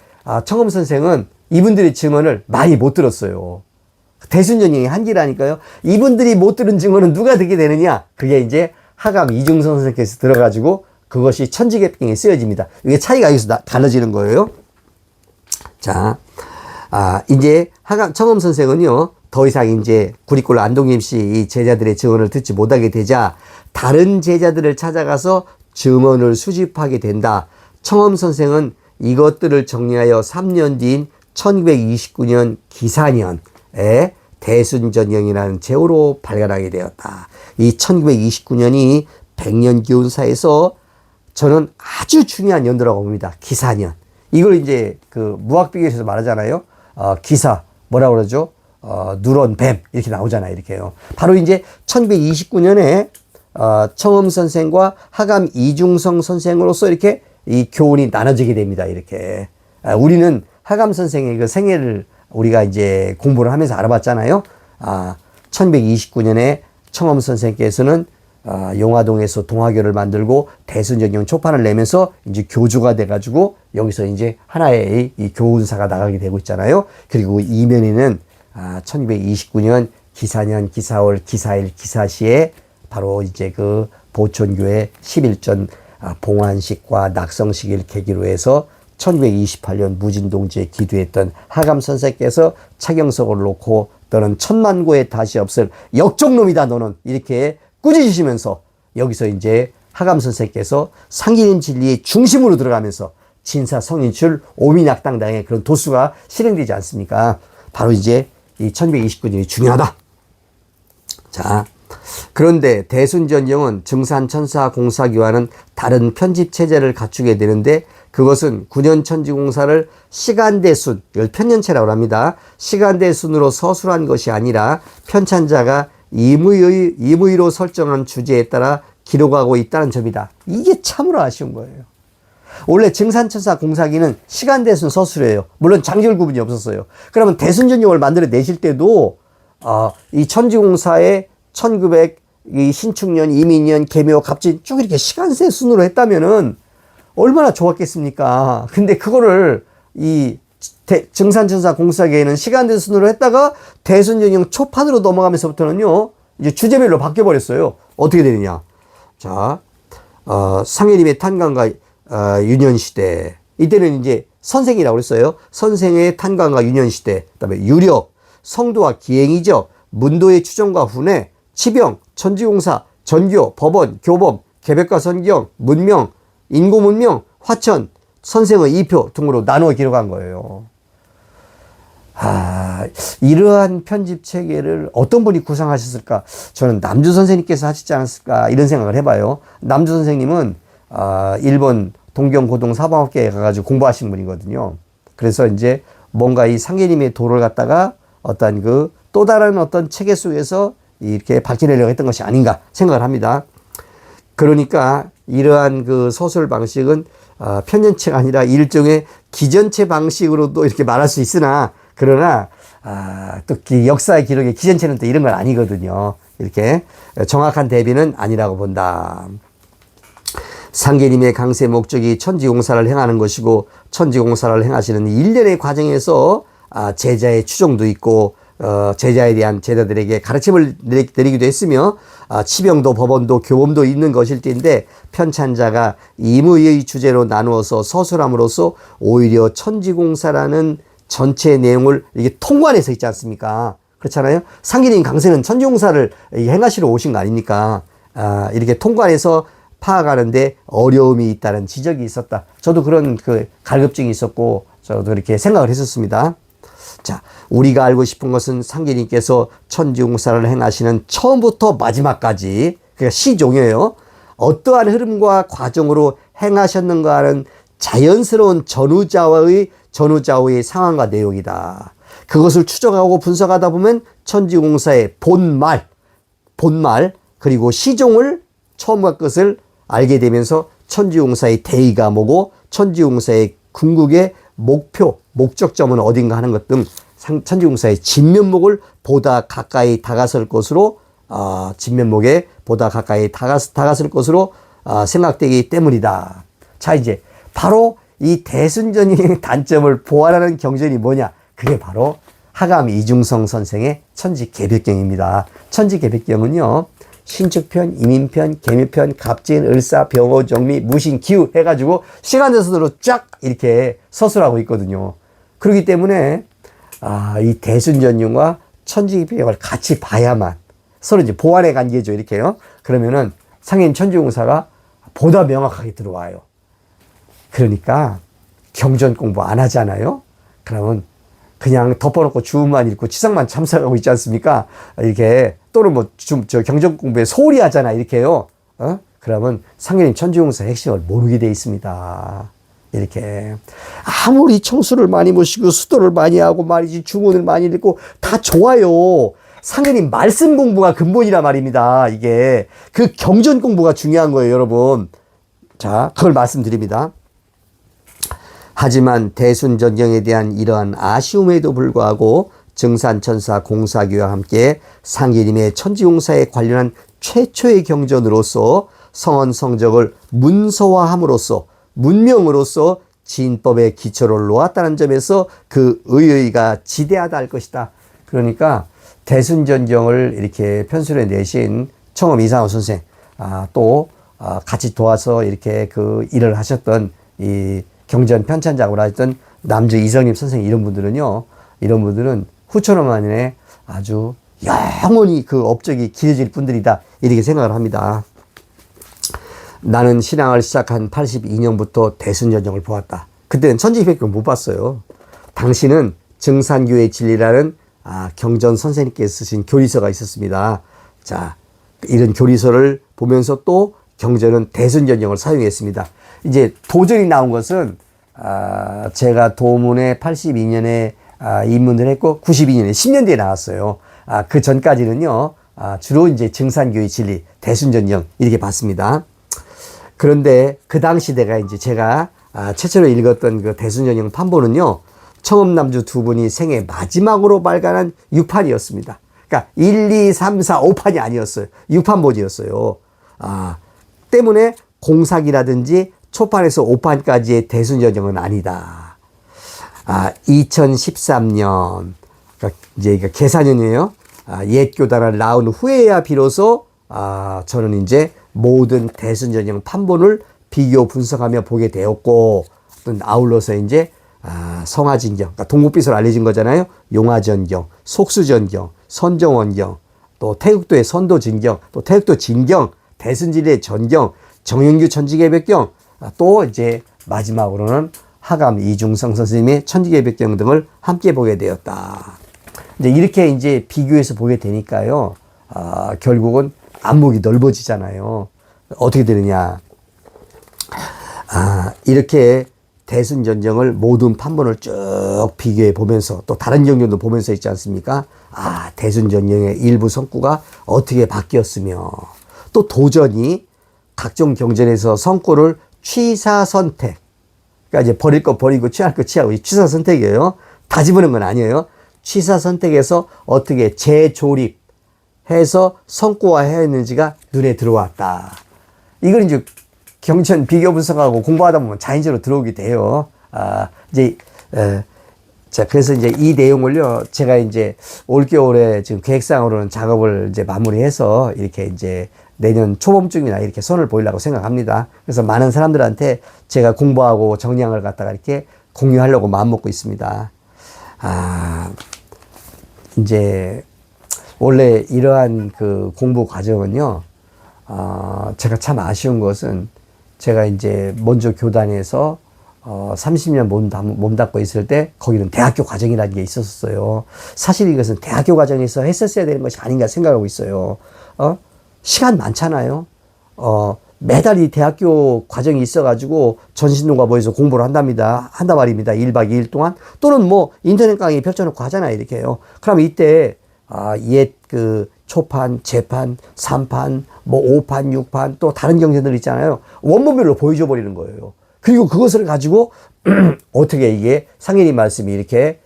청엄 선생은 이분들의 증언을 많이 못 들었어요. 대순전형의 한계라니까요. 이분들이 못 들은 증언은 누가 듣게 되느냐? 그게 이제 하감 이중선 선생께서 들어가지고 그것이 천지개경에 쓰여집니다. 이게 차이가 여기서 달라지는 거예요. 자, 이제 하감 청엄 선생은요, 더 이상 이제 구리꼴 안동김씨 이 제자들의 증언을 듣지 못하게 되자 다른 제자들을 찾아가서 증언을 수집하게 된다. 청엄 선생은 이것들을 정리하여 3년 뒤인 1929년 기사년에 대순전형이라는 제호로 발간하게 되었다. 이 1929년이 100년 기원사에서 저는 아주 중요한 연도라고 봅니다. 기사년. 이걸 이제 그 무학비교에서 말하잖아요. 기사, 뭐라고 그러죠? 누런, 뱀, 이렇게 나오잖아요. 이렇게요. 바로 이제 1929년에 청엄 선생과 하감 이중성 선생으로서 이렇게 이 교훈이 나눠지게 됩니다. 이렇게. 우리는 하감 선생의 그 생애를 우리가 이제 공부를 하면서 알아봤잖아요. 1129년에 청엄 선생께서는 용화동에서 동화교를 만들고 대순전형 초판을 내면서 이제 교주가 돼가지고 여기서 이제 하나의 이 교훈사가 나가게 되고 있잖아요. 그리고 이면에는 1229년 기사년, 기사월, 기사일, 기사시에 바로 이제 그 보촌교회 11전 봉환식과 낙성식을 계기로 해서 1928년 무진동지에 기도했던 하감 선생께서 차경석을 놓고 너는 천만고에 다시 없을 역종놈이다 너는 이렇게 꾸짖으시면서 여기서 이제 하감 선생께서 상기님 진리의 중심으로 들어가면서 진사 성인출 오미낙당당의 그런 도수가 실행되지 않습니까? 바로 이제 이 1129년이 중요하다. 자, 그런데 대순전형은 증산천사 공사기와는 다른 편집 체제를 갖추게 되는데 그것은 9년 천지공사를 시간대순, 이걸 편년체라고 합니다. 시간대순으로 서술한 것이 아니라 편찬자가 임의로 설정한 주제에 따라 기록하고 있다는 점이다. 이게 참으로 아쉬운 거예요. 원래 증산천사 공사기는 시간대순 서술이에요. 물론 장절 구분이 없었어요. 그러면 대순전형을 만들어 내실 때도 이 천지공사의 이 신축년, 이민년, 계묘, 갑진 쭉 이렇게 시간세 순으로 했다면은 얼마나 좋았겠습니까? 근데 그거를 이 증산천사 공사계에는 시간대 순으로 했다가 대순전형 초판으로 넘어가면서부터는요, 이제 주제별로 바뀌어버렸어요. 어떻게 되느냐. 자, 상해님의 탄광과 유년시대. 이때는 이제 선생이라고 그랬어요. 선생의 탄광과 유년시대. 그 다음에 유력, 성도와 기행이적, 문도의 추정과 훈회, 치병, 천지공사, 전교, 법원, 교범, 개백과 선경, 문명, 인고문명, 화천, 선생의 이표 등으로 나누어 기록한 거예요. 이러한 편집 체계를 어떤 분이 구상하셨을까? 저는 남주 선생님께서 하시지 않았을까? 이런 생각을 해봐요. 남주 선생님은 일본 동경고등 사방학교에 가가지고 공부하신 분이거든요. 그래서 이제 뭔가 이 상계님의 도를 갖다가 어떤 그 또 다른 어떤 체계 속에서 이렇게 밝혀내려고 했던 것이 아닌가 생각을 합니다. 그러니까 이러한 그 소설 방식은 편연체가 아니라 일종의 기전체 방식으로도 이렇게 말할 수 있으나, 그러나 또 역사의 기록의 기전체는 또 이런 건 아니거든요. 이렇게 정확한 대비는 아니라고 본다. 상계님의 강세 목적이 천지공사를 행하는 것이고, 천지공사를 행하시는 일련의 과정에서 제자의 추종도 있고, 제자에 대한 제자들에게 가르침을 내리기도 했으며, 치병도 법원도 교범도 있는 것일 텐데, 편찬자가 임의의 주제로 나누어서 서술함으로써 오히려 천지공사라는 전체 내용을 이게 통관해서 있지 않습니까? 그렇잖아요. 상계님 강세는 천지공사를 행하시러 오신 거 아닙니까? 이렇게 통관해서 파악하는데 어려움이 있다는 지적이 있었다. 저도 그런 그 갈급증이 있었고, 저도 이렇게 생각을 했었습니다. 자, 우리가 알고 싶은 것은 상계님께서 천지공사를 행하시는 처음부터 마지막까지, 그러니까 시종이에요. 어떠한 흐름과 과정으로 행하셨는가 하는 자연스러운 전후좌우의 상황과 내용이다. 그것을 추적하고 분석하다 보면 천지공사의 본말, 그리고 시종을 처음과 끝을 알게 되면서 천지공사의 대의가 뭐고, 천지공사의 궁극의 목표, 목적점은 어딘가 하는 것 등 천지공사의 진면목을 보다 가까이 다가설 것으로, 진면목에 보다 가까이 다가설 것으로 생각되기 때문이다. 자, 이제 바로 이 대순전형의 단점을 보완하는 경전이 뭐냐? 그게 바로 하감 이중성 선생의 천지개백경입니다. 천지개백경은요, 신축편, 이민편, 계묘편, 갑진, 을사, 병호, 정미, 무신, 기우 해가지고 시간대순으로 쫙 이렇게 서술하고 있거든요. 그렇기 때문에 이 대순전용과 천지개백경을 같이 봐야만, 서로 이제 보완의 관계죠, 이렇게요. 그러면은 상해님 천지공사가 보다 명확하게 들어와요. 그러니까 경전 공부 안 하잖아요. 그러면 그냥 덮어놓고 주문만 읽고 치상만 참석하고 있지 않습니까? 이렇게 또는 뭐 저 경전 공부에 소홀히 하잖아, 이렇게요. 그러면 상계님 천지공사 핵심을 모르게 돼 있습니다. 이렇게 아무리 청수를 많이 모시고 수도를 많이 하고 말이지, 주문을 많이 읽고 다 좋아요. 상계님 말씀 공부가 근본이라 말입니다. 이게 그 경전 공부가 중요한 거예요, 여러분. 자, 그걸 말씀드립니다. 하지만 대순전경에 대한 이러한 아쉬움에도 불구하고 증산천사 공사교와 함께 상계님의 천지공사에 관련한 최초의 경전으로서 성언 성적을 문서화함으로써 문명으로서 진법의 기초를 놓았다는 점에서 그 의의가 지대하다 할 것이다. 그러니까 대순전경을 이렇게 편술해 내신 청엄 이상호 선생, 또 같이 도와서 이렇게 그 일을 하셨던 이 경전 편찬작으로 하셨던 남주 이성님 선생님, 이런 분들은 후천엄 안에 아주 영원히 그 업적이 길어질 분들이다, 이렇게 생각을 합니다. 나는 신앙을 시작한 82년부터 대순전경을 보았다. 그때는 천지개백경 못 봤어요. 당시는 증산교의 진리라는 경전 선생님께서 쓰신 교리서가 있었습니다. 자, 이런 교리서를 보면서 또 경전은 대순전경을 사용했습니다. 이제 도전이 나온 것은 제가 도문에 82년에 입문을 했고 92년에 10년 뒤에 나왔어요. 그 전까지는요, 주로 이제 증산교의 진리, 대순전경 이렇게 봤습니다. 그런데 그 당시 내가 이제 제가 최초로 읽었던 그 대순전경 판본은요, 청엄남주 두 분이 생애 마지막으로 발간한 유판이었습니다. 그러니까 1, 2, 3, 4, 5판이 아니었어요. 6판본이었어요. 때문에 공삭이라든지 초판에서 5판까지의 대순전형은 아니다. 2013년, 그러니까 이제 계산년이에요. 옛 교단을 나온 후에야 비로소 저는 이제 모든 대순전형 판본을 비교 분석하며 보게 되었고, 또 아울러서 이제 성화진경, 그러니까 동국비서로 알려진 거잖아요. 용화전경, 속수전경, 선정원경, 또 태극도의 선도진경, 또 태극도 진경, 대순진리의 전경, 정영규 천지개벽경, 또 이제 마지막으로는 하감 이중성 선생님의 천지개벽경 등을 함께 보게 되었다. 이제 이렇게 이제 비교해서 보게 되니까요. 결국은 안목이 넓어지잖아요. 어떻게 되느냐. 이렇게 대순전경을 모든 판본을 쭉 비교해 보면서 또 다른 경전도 보면서 있지 않습니까? 대순전경의 일부 성구가 어떻게 바뀌었으며 또 도전이 각종 경전에서 성구를 취사선택, 그러니까 이제 버릴 거 버리고 취할 거 취하고 취사선택이에요. 다 집어넣은 건 아니에요. 취사선택에서 어떻게 재조립해서 성구화했는지가 눈에 들어왔다. 이걸 이제 경전 비교 분석하고 공부하다 보면 자연적으로 들어오게 돼요. 자, 그래서 이제 이 내용을요, 제가 이제 올겨울에 지금 계획상으로는 작업을 이제 마무리해서 이렇게 이제 내년 초봄쯤이나 이렇게 선을 보이려고 생각합니다. 그래서 많은 사람들한테 제가 공부하고 정리한 갖다가 이렇게 공유하려고 마음먹고 있습니다. 이제 원래 이러한 그 공부 과정은요, 제가 참 아쉬운 것은 제가 이제 먼저 교단에서 30년 몸담고 있을 때 거기는 대학교 과정이라는 게 있었어요. 사실 이것은 대학교 과정에서 했었어야 되는 것이 아닌가 생각하고 있어요. 시간 많잖아요. 매달 이 대학교 과정이 있어가지고 전신노가 모여서 공부를 한단 말입니다. 1박 2일 동안. 또는 뭐 인터넷 강의 펼쳐놓고 하잖아요. 이렇게요. 그럼 이때 옛 그 초판, 재판, 3판, 뭐 5판, 6판 또 다른 경전들 있잖아요. 원본별로 보여줘 버리는 거예요. 그리고 그것을 가지고 어떻게 이게 상인님 말씀이 이렇게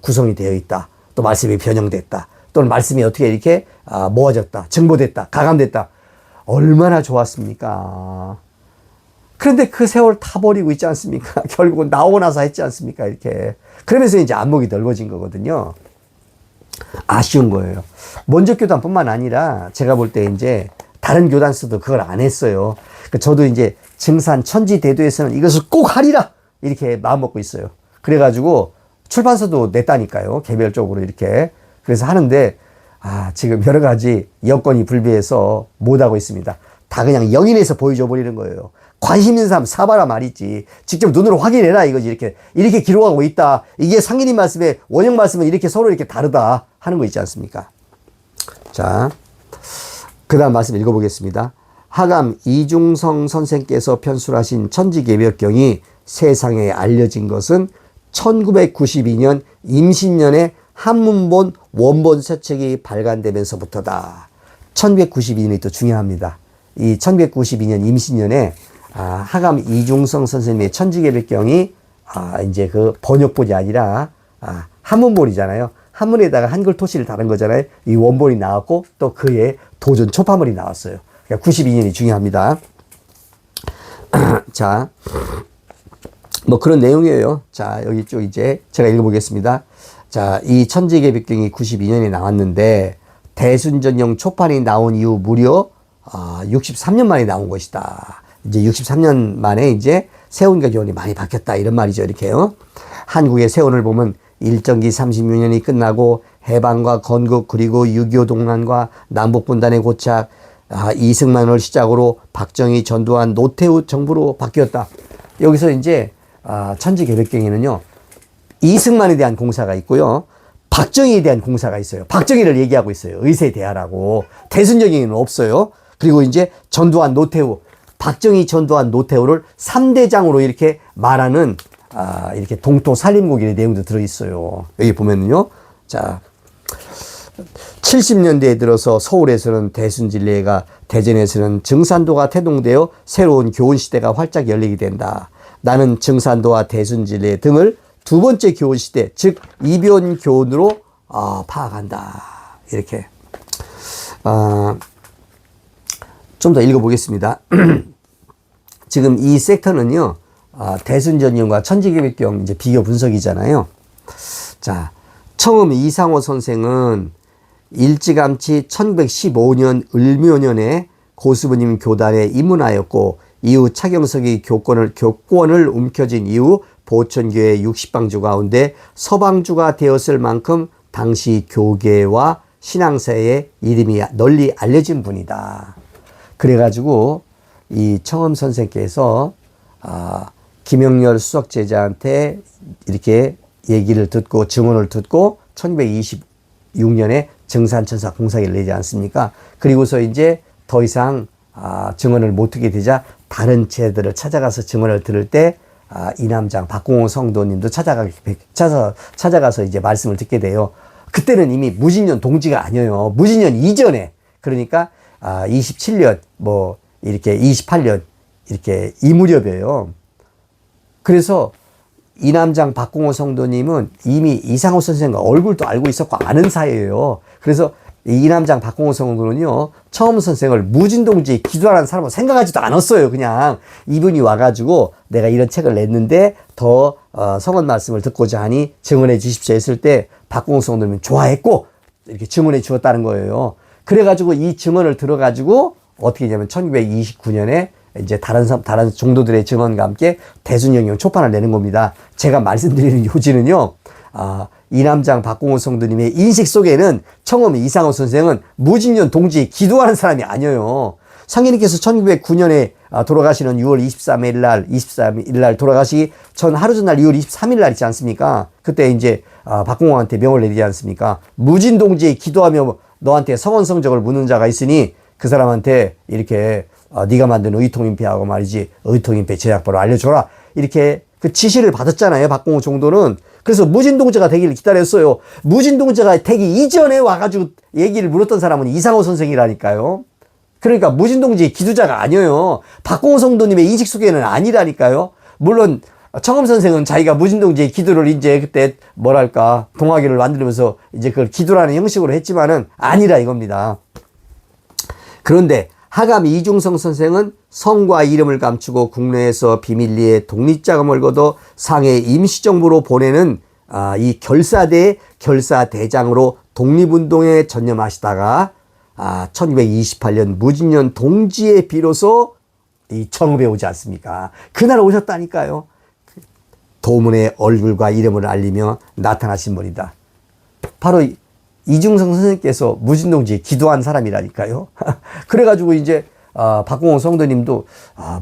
구성이 되어 있다. 또 말씀이 변형됐다. 또는 말씀이 어떻게 이렇게 모아졌다. 증보됐다. 가감됐다. 얼마나 좋았습니까? 그런데 그 세월 타버리고 있지 않습니까? 결국은 나오고 나서 했지 않습니까? 이렇게. 그러면서 이제 안목이 넓어진 거거든요. 아쉬운 거예요. 먼저 교단뿐만 아니라 제가 볼 때 이제 다른 교단서도 그걸 안 했어요. 저도 이제 증산 천지대도에서는 이것을 꼭 하리라! 이렇게 마음 먹고 있어요. 그래가지고 출판서도 냈다니까요. 개별적으로 이렇게. 그래서 하는데, 지금 여러 가지 여건이 불비해서 못하고 있습니다. 다 그냥 영인에서 보여줘 버리는 거예요. 관심 있는 사람 사봐라 말이지. 직접 눈으로 확인해라 이거지. 이렇게 기록하고 있다. 이게 상인님 말씀에 원형 말씀은 이렇게 서로 이렇게 다르다 하는 거 있지 않습니까? 자, 그 다음 말씀 읽어보겠습니다. 하감 이중성 선생께서 편술하신 천지개벽경이 세상에 알려진 것은 1992년 임신년에 한문본 원본 새 책이 발간되면서부터다. 1992년이 또 중요합니다. 이 1992년 임신년에 하감 이중성 선생님의 천지개벽경이 이제 그 번역본이 아니라 한문본이잖아요. 한문에다가 한글 토시를 다른 거잖아요. 이 원본이 나왔고 또 그의 도전 초파문이 나왔어요. 그러니까 92년이 중요합니다. 자, 뭐 그런 내용이에요. 자, 여기 쭉 이제 제가 읽어보겠습니다. 자, 이 천지개벽경이 92년에 나왔는데 대순전형 초판이 나온 이후 무려 63년 만에 나온 것이다. 이제 63년 만에 이제 세운과 교훈이 많이 바뀌었다 이런 말이죠. 이렇게요. 한국의 세운을 보면 일정기 36년이 끝나고 해방과 건국 그리고 6.25 동란과 남북분단의 고착, 이승만을 시작으로 박정희, 전두환, 노태우 정부로 바뀌었다. 여기서 이제 천지개벽경에는요. 이승만에 대한 공사가 있고요. 박정희에 대한 공사가 있어요. 박정희를 얘기하고 있어요. 의세대하라고. 대순전경에는 없어요. 그리고 이제 전두환, 노태우, 박정희, 전두환, 노태우를 3대장으로 이렇게 말하는 이렇게 동토 살림곡의 내용도 들어있어요. 여기 보면은요. 자, 70년대에 들어서 서울에서는 대순진리회가, 대전에서는 증산도가 태동되어 새로운 교훈시대가 활짝 열리게 된다. 나는 증산도와 대순진리회 등을 두 번째 교훈시대, 즉 이변 교훈으로 파악한다. 이렇게. 좀 더 읽어보겠습니다. 지금 이 섹터는요, 대순전형과 천지개벽경 이제 비교 분석이잖아요. 자, 처음 이상호 선생은 일찌감치 1915년 을묘년에 고수부님 교단에 입문하였고, 이후 차경석이 교권을 움켜쥔 이후 보천교회 60방주 가운데 서방주가 되었을 만큼 당시 교계와 신앙사에 이름이 널리 알려진 분이다. 그래가지고 이 청엄 선생께서 김영렬 수석제자한테 이렇게 얘기를 듣고 증언을 듣고 1926년에 정산천사 공사기를 내지 않습니까? 그리고서 이제 더 이상 증언을 못 듣게 되자 다른 제자들을 찾아가서 증언을 들을 때 이남장 박공호 성도님도 찾아가서 이제 말씀을 듣게 돼요. 그때는 이미 무진년 동지가 아니에요. 무진년 이전에. 그러니까 27년 뭐 이렇게 28년 이렇게 이 무렵이에요. 그래서 이남장 박공호 성도님은 이미 이상호 선생과 얼굴도 알고 있었고 아는 사이예요. 그래서 이남장 박공호 성도는요, 처음 선생을 무진동지에 기도하는 사람은 생각하지도 않았어요. 그냥 이분이 와가지고 내가 이런 책을 냈는데 더 성원 말씀을 듣고자 하니 증언해 주십시오 했을 때 박공호 성도님은 좋아했고 이렇게 증언해 주었다는 거예요. 그래가지고 이 증언을 들어가지고 어떻게 했냐면 1929년에 이제 다른 종도들의 증언과 함께 대순영경 초판을 내는 겁니다. 제가 말씀드리는 요지는요, 이남장 박공호 성도님의 인식 속에는 청엄 이상호 선생은 무진년 동지에 기도하는 사람이 아니에요. 상인님께서 1909년에 돌아가시는 6월 23일 날 돌아가시기 전 하루 전날 6월 23일 날 있지 않습니까? 그때 이제 박공호한테 명을 내리지 않습니까? 무진 동지에 기도하며 너한테 성원 성적을 묻는 자가 있으니 그 사람한테 이렇게 네가 만든 의통인패하고 말이지 의통인패 제작법을 알려줘라. 이렇게 그 지시를 받았잖아요. 박공호 종도는. 그래서 무진동자가 되기를 기다렸어요. 무진동자가 되기 이전에 와가지고 얘기를 물었던 사람은 이상호 선생이라니까요. 그러니까 무진동지의 기도자가 아니에요. 박공호 성도님의 인식 속에는 아니라니까요. 물론 청엄 선생은 자기가 무진동지의 기도를 이제 그때 뭐랄까 동화기를 만들면서 이제 그걸 기도라는 형식으로 했지만은 아니라 이겁니다. 그런데 하감 이중성 선생은 성과 이름을 감추고 국내에서 비밀리에 독립자금을 걷어 상해 임시정부로 보내는 이 결사대의 결사대장으로 독립운동에 전념하시다가 1928년 무진년 동지에 비로소 이 청읍에 오지 않습니까? 그날 오셨다니까요. 도문의 얼굴과 이름을 알리며 나타나신 분이다. 바로 이중성 선생님께서 무진동지에 기도한 사람이라니까요. 그래가지고 이제 박공호 성도님도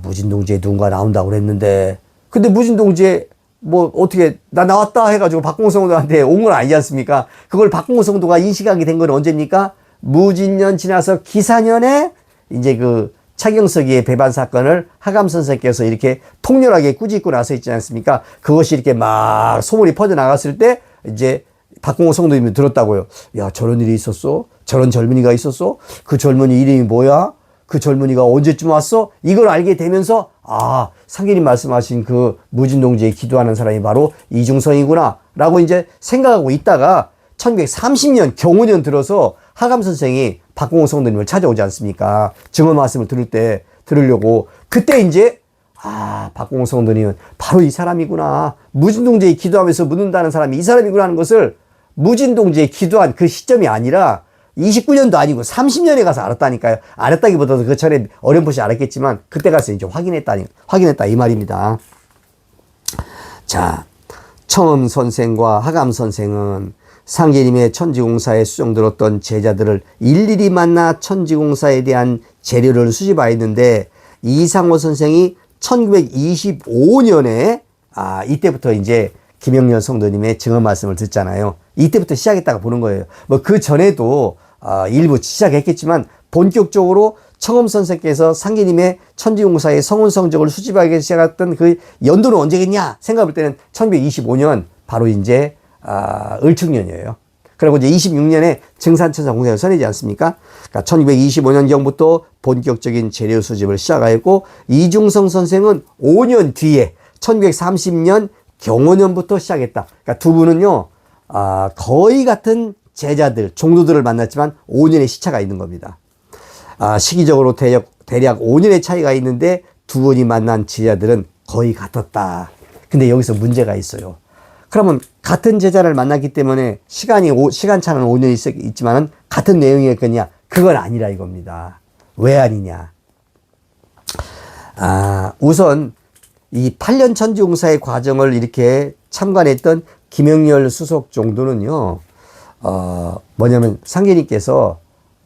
무진동지에 누군가 나온다고 그랬는데 근데 무진동지에 뭐 어떻게 나 나왔다 해가지고 박공호 성도한테 온 건 아니지 않습니까? 그걸 박공호 성도가 인식하게 된 건 언제입니까? 무진년 지나서 기사년에 이제 그 차경석이의 배반 사건을 하감 선생께서 이렇게 통렬하게 꾸짖고 나서 있지 않습니까? 그것이 이렇게 막 소문이 퍼져나갔을 때 이제 박공호 성도님이 들었다고요. 야, 저런 일이 있었어? 저런 젊은이가 있었어? 그 젊은이 이름이 뭐야? 그 젊은이가 언제쯤 왔어? 이걸 알게 되면서 상계님 말씀하신 그 무진동지에 기도하는 사람이 바로 이중성이구나 라고 이제 생각하고 있다가 1930년 경호년 들어서 하감 선생이 박공호 성도님을 찾아오지 않습니까? 증언 말씀을 들으려고 그때 이제 박공호 성도님은 바로 이 사람이구나. 무진동지에 기도하면서 묻는다는 사람이 이 사람이구나 하는 것을 무진동지에 기도한 그 시점이 아니라 29년도 아니고 30년에 가서 알았다니까요. 알았다기보다도 그 전에 어렴풋이 알았겠지만 그때 가서 이제 확인했다 이 말입니다. 자, 청엄 선생과 하감 선생은 상계님의 천지공사에 수정들었던 제자들을 일일이 만나 천지공사에 대한 재료를 수집하였는데 이상호 선생이 1925년에 이때부터 이제 김영렬 성도님의 증언 말씀을 듣잖아요. 이때부터 시작했다고 보는 거예요. 뭐 그 전에도 일부 시작했겠지만 본격적으로 청엄 선생께서 상계님의 천지공사의 성원 성적을 수집하기 시작했던 그 연도는 언제겠냐 생각할 때는 1925년 바로 이제 을축년이에요. 그리고 이제 26년에 증산천사 공사를 선이지 않습니까? 그러니까 1925년경부터 본격적인 재료 수집을 시작하였고 이중성 선생은 5년 뒤에 1930년 경호년부터 시작했다. 그러니까 두 분은요 거의 같은 제자들, 종도들을 만났지만 5년의 시차가 있는 겁니다. 시기적으로 대략 5년의 차이가 있는데 두 분이 만난 제자들은 거의 같았다. 근데 여기서 문제가 있어요. 그러면 같은 제자를 만났기 때문에 시간차는 5년이 있지만은 같은 내용이었겠냐? 그건 아니라 이겁니다. 왜 아니냐? 우선 이 8년 천지용사의 과정을 이렇게 참관했던 김영렬 수석 종도는요, 뭐냐면 상계님께서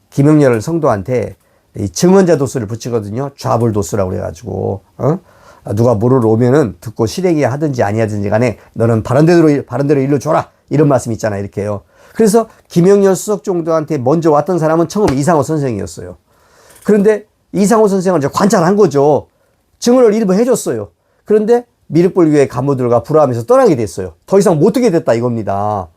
김영렬 성도한테 이 증언자 도수를 붙이거든요. 좌불 도수라고 그래가지고, 누가 물을 오면은 듣고 실행이 하든지 아니하든지 간에 너는 바른대로 일로 줘라. 이런 말씀 있잖아요. 이렇게요. 그래서 김영렬 수석 종도한테 먼저 왔던 사람은 처음 이상호 선생이었어요. 그런데 이상호 선생을 이제 관찰한 거죠. 증언을 일부 해줬어요. 그런데 미륵불교의 간부들과 불화하면서 떠나게 됐어요. 더 이상 못 듣게 됐다 이겁니다.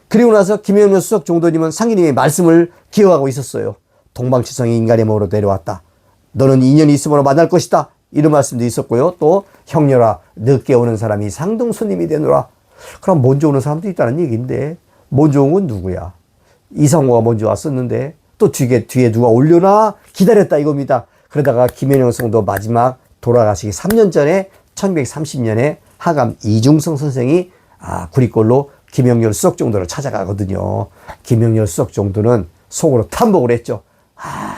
그리고 나서 김영렬 수석 종도님은 상기님의 말씀을 기억하고 있었어요. 동방치성이 인간의 몸으로 내려왔다. 너는 인연이 있으므로 만날 것이다. 이런 말씀도 있었고요. 또 형렬아, 늦게 오는 사람이 상등손님이 되노라. 그럼 먼저 오는 사람도 있다는 얘기인데 먼저 온 건 누구야? 이상호가 먼저 왔었는데 또 뒤에 누가 올려나 기다렸다 이겁니다. 그러다가 김현영 성도 마지막 돌아가시기 3년 전에 1930년에 하감 이중성 선생이 구리꼴로 김영렬 수석 종도를 찾아가거든요. 김영렬 수석 종도는 속으로 탐복을 했죠.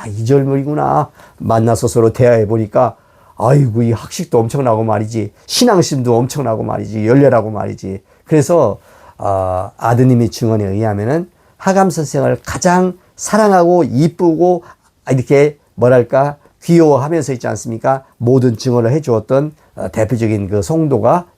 이 젊은이구나. 만나서 서로 대화해 보니까 아이고 이 학식도 엄청나고 말이지, 신앙심도 엄청나고 말이지, 열렬하고 말이지. 그래서 아드님의 증언에 의하면은 하감 선생을 가장 사랑하고 이쁘고 이렇게 뭐랄까 귀여워하면서 있지 않습니까? 모든 증언을 해주었던 대표적인 그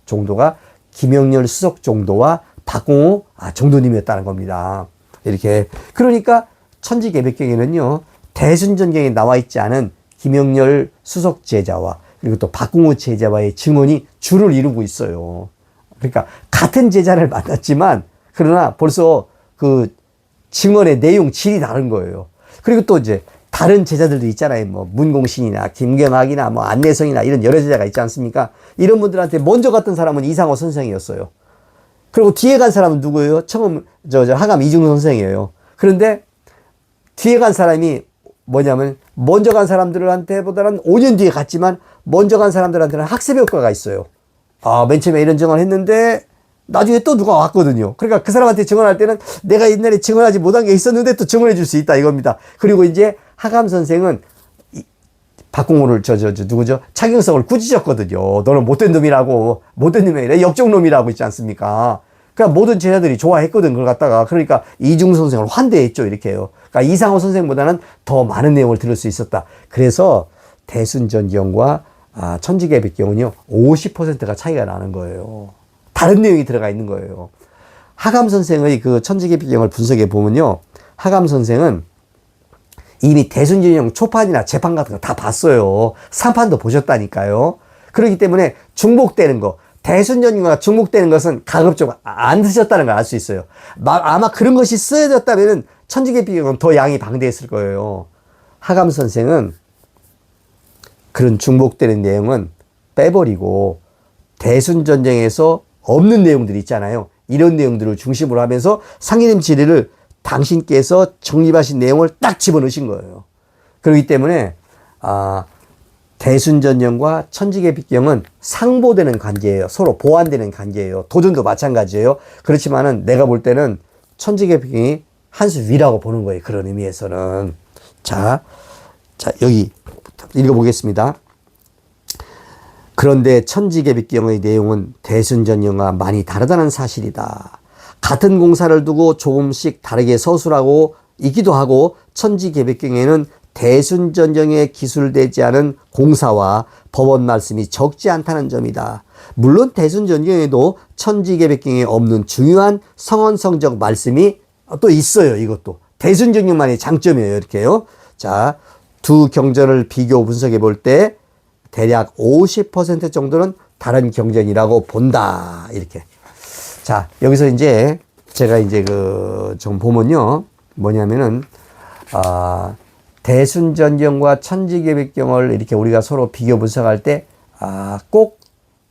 종도가 김영렬 수석 종도와 박공호 종도님이었다는 겁니다. 이렇게 그러니까 천지개백경에는요 대순전경에 나와 있지 않은 김영렬 수석 제자와 그리고 또 박공호 제자와의 증언이 줄을 이루고 있어요. 그러니까 같은 제자를 만났지만 그러나 벌써 그 증언의 내용 질이 다른 거예요. 그리고 또 이제 다른 제자들도 있잖아요. 뭐 문공신이나 김경학이나 뭐 안내성이나 이런 여러 제자가 있지 않습니까? 이런 분들한테 먼저 갔던 사람은 이상호 선생이었어요. 그리고 뒤에 간 사람은 누구예요? 처음 하감 이중선 선생이에요. 그런데 뒤에 간 사람이 뭐냐면 먼저 간 사람들한테보다는 5년 뒤에 갔지만 먼저 간 사람들한테는 학습 효과가 있어요. 맨 처음에 이런 증언을 했는데 나중에 또 누가 왔거든요. 그러니까 그 사람한테 증언할 때는 내가 옛날에 증언하지 못한 게 있었는데 또 증언해 줄 수 있다 이겁니다. 그리고 이제 하감 선생은 박공호를 누구죠? 차경석을 꾸짖었거든요. 너는 못된 놈이라고, 못된 놈이 아니라 역적놈이라고 있지 않습니까? 그러니까 모든 제자들이 좋아했거든, 그걸 갖다가. 그러니까 이중 선생을 환대했죠, 이렇게요. 그러니까 이상호 선생보다는 더 많은 내용을 들을 수 있었다. 그래서 대순전경과 천지개백경은요, 50%가 차이가 나는 거예요. 다른 내용이 들어가 있는 거예요. 하감 선생의 그 천지개백경을 분석해 보면요, 하감 선생은 이미 대순전경 초판이나 재판 같은 거 다 봤어요. 3판도 보셨다니까요. 그렇기 때문에 중복되는 거, 대순전경과 중복되는 것은 가급적 안 드셨다는 걸 알 수 있어요. 아마 그런 것이 쓰여졌다면 천지개백경은 더 양이 방대했을 거예요. 하감 선생은 그런 중복되는 내용은 빼버리고 대순전쟁에서 없는 내용들이 있잖아요. 이런 내용들을 중심으로 하면서 상인님 지리를 당신께서 정립하신 내용을 딱 집어넣으신 거예요. 그렇기 때문에 대순전경과 천지개백경은 상보되는 관계예요. 서로 보완되는 관계예요. 도전도 마찬가지예요. 그렇지만은 내가 볼 때는 천지개백경이 한 수 위라고 보는 거예요. 그런 의미에서는. 자 여기 읽어보겠습니다. 그런데 천지개백경의 내용은 대순전경과 많이 다르다는 사실이다. 같은 공사를 두고 조금씩 다르게 서술하고 있기도 하고 천지개백경에는 대순전경에 기술되지 않은 공사와 법원 말씀이 적지 않다는 점이다. 물론 대순전경에도 천지개백경에 없는 중요한 성언성적 말씀이 또 있어요. 이것도 대순전경만의 장점이에요. 이렇게요. 자, 두 경전을 비교 분석해 볼 때 대략 50% 정도는 다른 경전이라고 본다. 이렇게. 자, 여기서 이제 제가 이제 좀 보면요. 뭐냐면은, 대순전경과 천지개백경을 이렇게 우리가 서로 비교 분석할 때, 꼭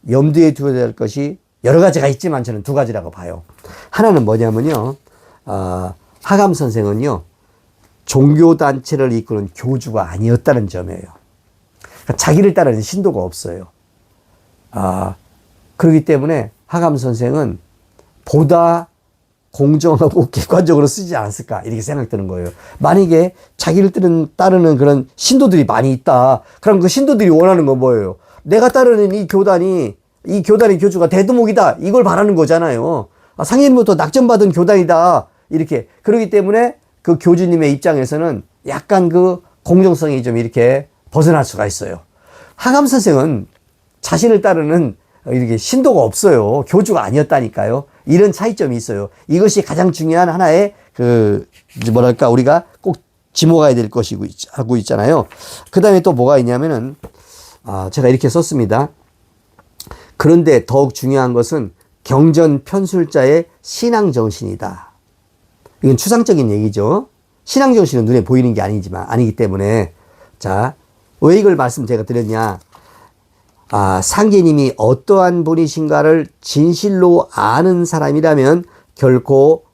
염두에 두어야 될 것이 여러 가지가 있지만 저는 두 가지라고 봐요. 하나는 뭐냐면요. 하감 선생은요, 종교단체를 이끄는 교주가 아니었다는 점이에요. 그러니까 자기를 따르는 신도가 없어요. 그렇기 때문에 하감 선생은 보다 공정하고 객관적으로 쓰지 않았을까 이렇게 생각되는 거예요. 만약에 자기를 따르는 그런 신도들이 많이 있다. 그럼 그 신도들이 원하는 건 뭐예요? 내가 따르는 이 교단의 교주가 대두목이다. 이걸 바라는 거잖아요. 상인부터 낙점받은 교단이다. 이렇게. 그렇기 때문에 그 교주님의 입장에서는 약간 그 공정성이 좀 이렇게 벗어날 수가 있어요. 하감 선생은 자신을 따르는 이렇게 신도가 없어요. 교주가 아니었다니까요. 이런 차이점이 있어요. 이것이 가장 중요한 하나의 우리가 꼭 짚어가야 될 것이고 하고 있잖아요. 그 다음에 또 뭐가 있냐면은, 제가 이렇게 썼습니다. 그런데 더욱 중요한 것은 경전 편술자의 신앙 정신이다. 이건 추상적인 얘기죠. 신앙 정신은 눈에 보이는 게 아니기 때문에. 자, 왜 이걸 말씀 제가 드렸냐. 상계님이 어떠한 분이신가를 진실로 아는 사람이라면 결코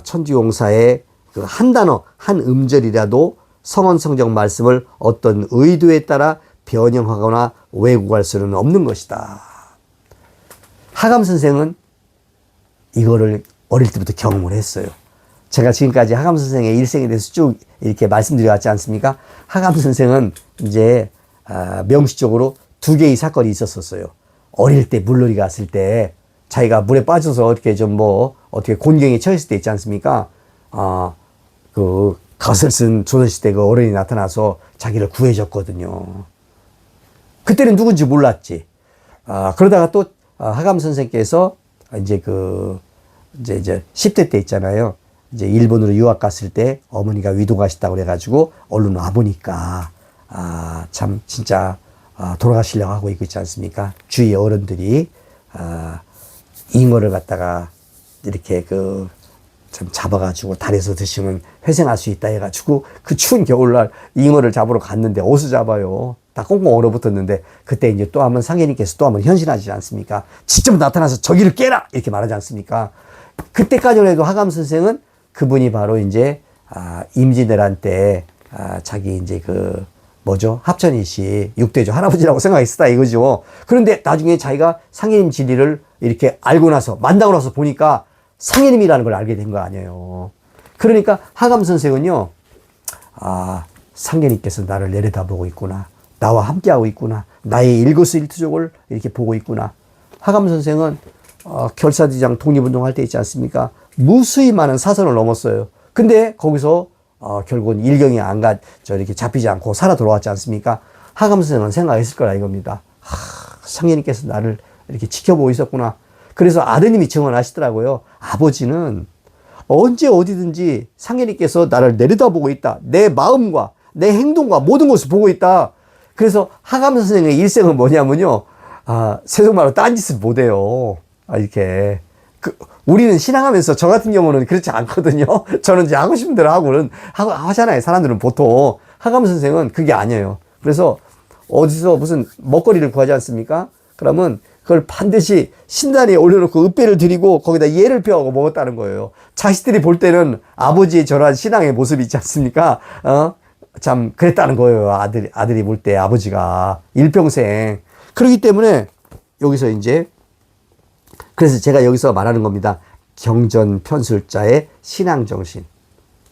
천주용사의 그 한 단어, 한 음절이라도 성원 성정 말씀을 어떤 의도에 따라 변형하거나 왜곡할 수는 없는 것이다. 하감 선생은 이거를 어릴 때부터 경험을 했어요. 제가 지금까지 하감 선생의 일생에 대해서 쭉 이렇게 말씀드려왔지 않습니까? 하감 선생은 이제 명시적으로 2개의 사건이 있었어요. 어릴 때 물놀이 갔을 때 자기가 물에 빠져서 어떻게 곤경에 처했을 때 있지 않습니까? 그 겉을 쓴 조선시대 그 어른이 나타나서 자기를 구해줬거든요. 그때는 누군지 몰랐지. 그러다가 또 하감 선생께서 이제 10대 때 있잖아요. 이제 일본으로 유학 갔을 때 어머니가 위도가셨다고 그래가지고 얼른 와보니까 참 진짜 돌아가시려고 하고 있지 않습니까? 주위 어른들이 잉어를 갖다가 이렇게 참 잡아가지고 달에서 드시면 회생할 수 있다 해가지고 그 추운 겨울날 잉어를 잡으러 갔는데 어디서 잡아요? 다 꽁꽁 얼어붙었는데 그때 이제 또 한번 상계님께서 또 한번 현신하지 않습니까? 직접 나타나서 저기를 깨라! 이렇게 말하지 않습니까? 그때까지만 해도 하감 선생은 그분이 바로 이제 임진왜란 때 자기 이제 합천이시 6대조 할아버지라고 생각했었다 이거죠. 그런데 나중에 자기가 상계님 진리를 이렇게 알고 나서 만나고 나서 보니까 상계님이라는 걸 알게 된 거 아니에요. 그러니까 하감 선생은요, 상계님께서 나를 내려다보고 있구나. 나와 함께하고 있구나. 나의 일거수일투족을 이렇게 보고 있구나. 하감 선생은 결사대장 독립운동할 때 있지 않습니까? 무수히 많은 사선을 넘었어요. 근데 거기서 결국은 일경이 이렇게 잡히지 않고 살아 돌아왔지 않습니까? 하감 선생은 생각했을 거라 이겁니다. 상계님께서 나를 이렇게 지켜보고 있었구나. 그래서 아드님이 증언하시더라고요. 아버지는 언제 어디든지 상계님께서 나를 내려다보고 있다. 내 마음과 내 행동과 모든 것을 보고 있다. 그래서 하감 선생의 일생은 뭐냐면요. 세속말로 딴짓을 못해요. 이렇게. 우리는 신앙하면서 저 같은 경우는 그렇지 않거든요. 저는 이제 하고 싶은 대로 하잖아요. 사람들은 보통. 하감 선생은 그게 아니에요. 그래서 어디서 무슨 먹거리를 구하지 않습니까? 그러면 그걸 반드시 신단에 올려놓고 읍배를 드리고 거기다 예를 펴고 먹었다는 거예요. 자식들이 볼 때는 아버지의 저러한 신앙의 모습이 있지 않습니까? 참 그랬다는 거예요. 아들이 볼 때 아버지가 일평생. 그렇기 때문에 여기서 이제 그래서 제가 여기서 말하는 겁니다. 경전 편술자의 신앙정신.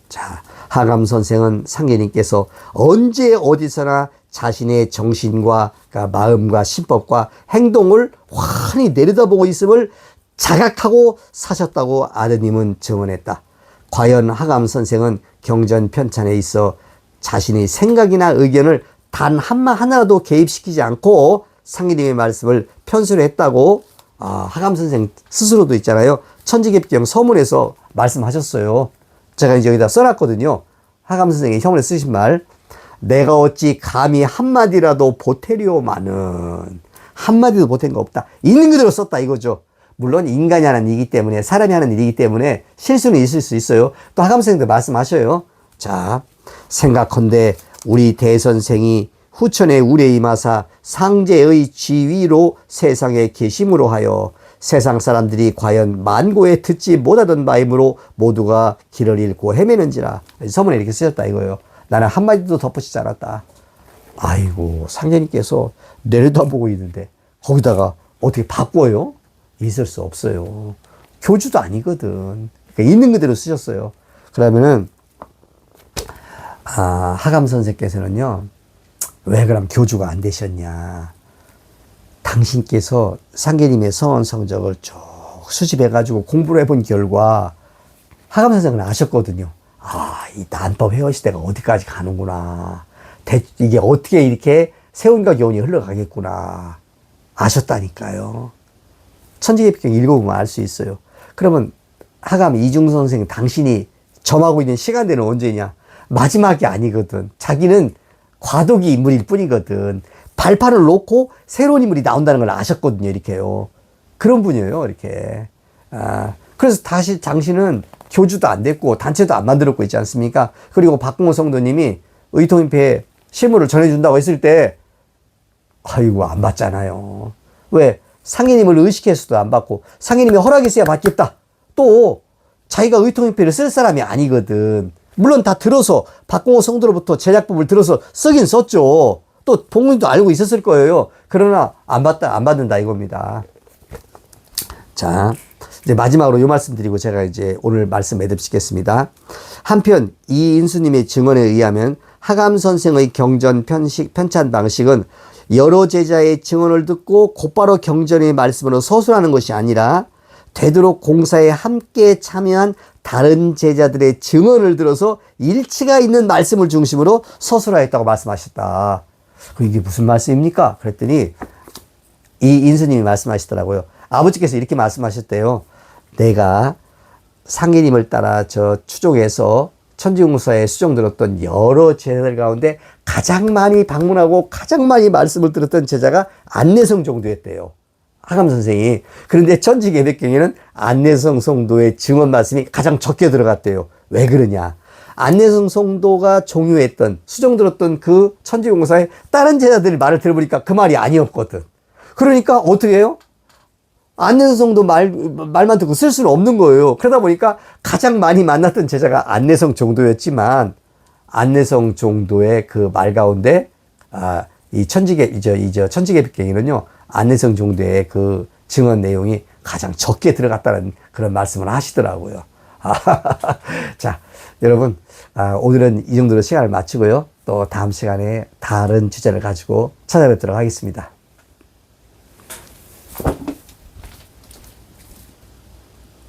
자, 하감 선생은 상계님께서 언제 어디서나 자신의 정신과 그러니까 마음과 신법과 행동을 환히 내려다보고 있음을 자각하고 사셨다고 아드님은 증언했다. 과연 하감 선생은 경전 편찬에 있어 자신의 생각이나 의견을 단 한마 하나라도 개입시키지 않고 상계님의 말씀을 편술했다고 하감 선생 스스로도 있잖아요. 천지개평 서문에서 말씀하셨어요. 제가 이제 여기다 써놨거든요. 하감 선생이 형을 쓰신 말. 내가 어찌 감히 한마디라도 보태려마는. 한마디도 보탠 거 없다. 있는 그대로 썼다 이거죠. 물론 인간이 하는 일이기 때문에 사람이 하는 일이기 때문에 실수는 있을 수 있어요. 또 하감 선생도 말씀하셔요. 자, 생각컨대 우리 대선생이 후천의 우레 임하사 상제의 지위로 세상에 계심으로 하여 세상 사람들이 과연 만고에 듣지 못하던 바이므로 모두가 길을 잃고 헤매는지라. 서문에 이렇게 쓰셨다 이거예요. 나는 한마디도 덧붙이지 않았다. 아이고, 상제님께서 내려도 안 보고 있는데 거기다가 어떻게 바꿔요? 있을 수 없어요. 교주도 아니거든. 그러니까 있는 그대로 쓰셨어요. 그러면은 하감 선생께서는요, 왜 그럼 교주가 안 되셨냐? 당신께서 상계님의 서원 성적을 쭉 수집해가지고 공부를 해본 결과 하감 선생은 아셨거든요. 이 난법 회화 시대가 어디까지 가는구나. 이게 어떻게 이렇게 세운과 교훈이 흘러가겠구나. 아셨다니까요. 천지개벽경 읽어보면 알 수 있어요. 그러면 하감 이중 선생 당신이 점하고 있는 시간대는 언제냐? 마지막이 아니거든. 자기는 과도기 인물일 뿐이거든. 발판을 놓고 새로운 인물이 나온다는 걸 아셨거든요. 이렇게요. 그런 분이에요. 이렇게. 그래서 다시 당신은 교주도 안 됐고 단체도 안 만들었고 있지 않습니까? 그리고 박공호 성도님이 의통인패에 실무를 전해준다고 했을 때 아이고 안 받잖아요. 왜? 상인님을 의식해서도 안 받고 상인님이 허락했어야 받겠다. 또 자기가 의통인패를 쓸 사람이 아니거든. 물론 다 들어서 박공호 성도로부터 제작법을 들어서 쓰긴 썼죠. 또 본인도 알고 있었을 거예요. 그러나 안 받는다 이겁니다. 자, 이제 마지막으로 이 말씀 드리고 제가 이제 오늘 말씀 매듭짓겠습니다. 한편 이인수님의 증언에 의하면 하감 선생의 경전 편찬 방식은 여러 제자의 증언을 듣고 곧바로 경전의 말씀으로 서술하는 것이 아니라 되도록 공사에 함께 참여한 다른 제자들의 증언을 들어서 일치가 있는 말씀을 중심으로 서술하였다고 말씀하셨다. 이게 무슨 말씀입니까? 그랬더니 이 인수님이 말씀하시더라고요. 아버지께서 이렇게 말씀하셨대요. 내가 상계님을 따라 저 추종해서 천지공사에 수종 들었던 여러 제자들 가운데 가장 많이 방문하고 가장 많이 말씀을 들었던 제자가 안내성 정도였대요. 하감 선생이. 그런데 천지개벽경에는 안내성 성도의 증언 말씀이 가장 적게 들어갔대요. 왜 그러냐? 안내성 성도가 종유했던 수종 들었던 그 천지공사에 다른 제자들의 말을 들어보니까 그 말이 아니었거든. 그러니까 어떻게 해요? 안내성 성도 말만 듣고 쓸 수는 없는 거예요. 그러다 보니까 가장 많이 만났던 제자가 안내성 정도였지만 안내성 정도의 그 말 가운데 이 천지개벽경에는요 안내성 정도의 그 증언 내용이 가장 적게 들어갔다는 그런 말씀을 하시더라고요. 자, 여러분, 오늘은 이 정도로 시간을 마치고요. 또 다음 시간에 다른 주제를 가지고 찾아뵙도록 하겠습니다.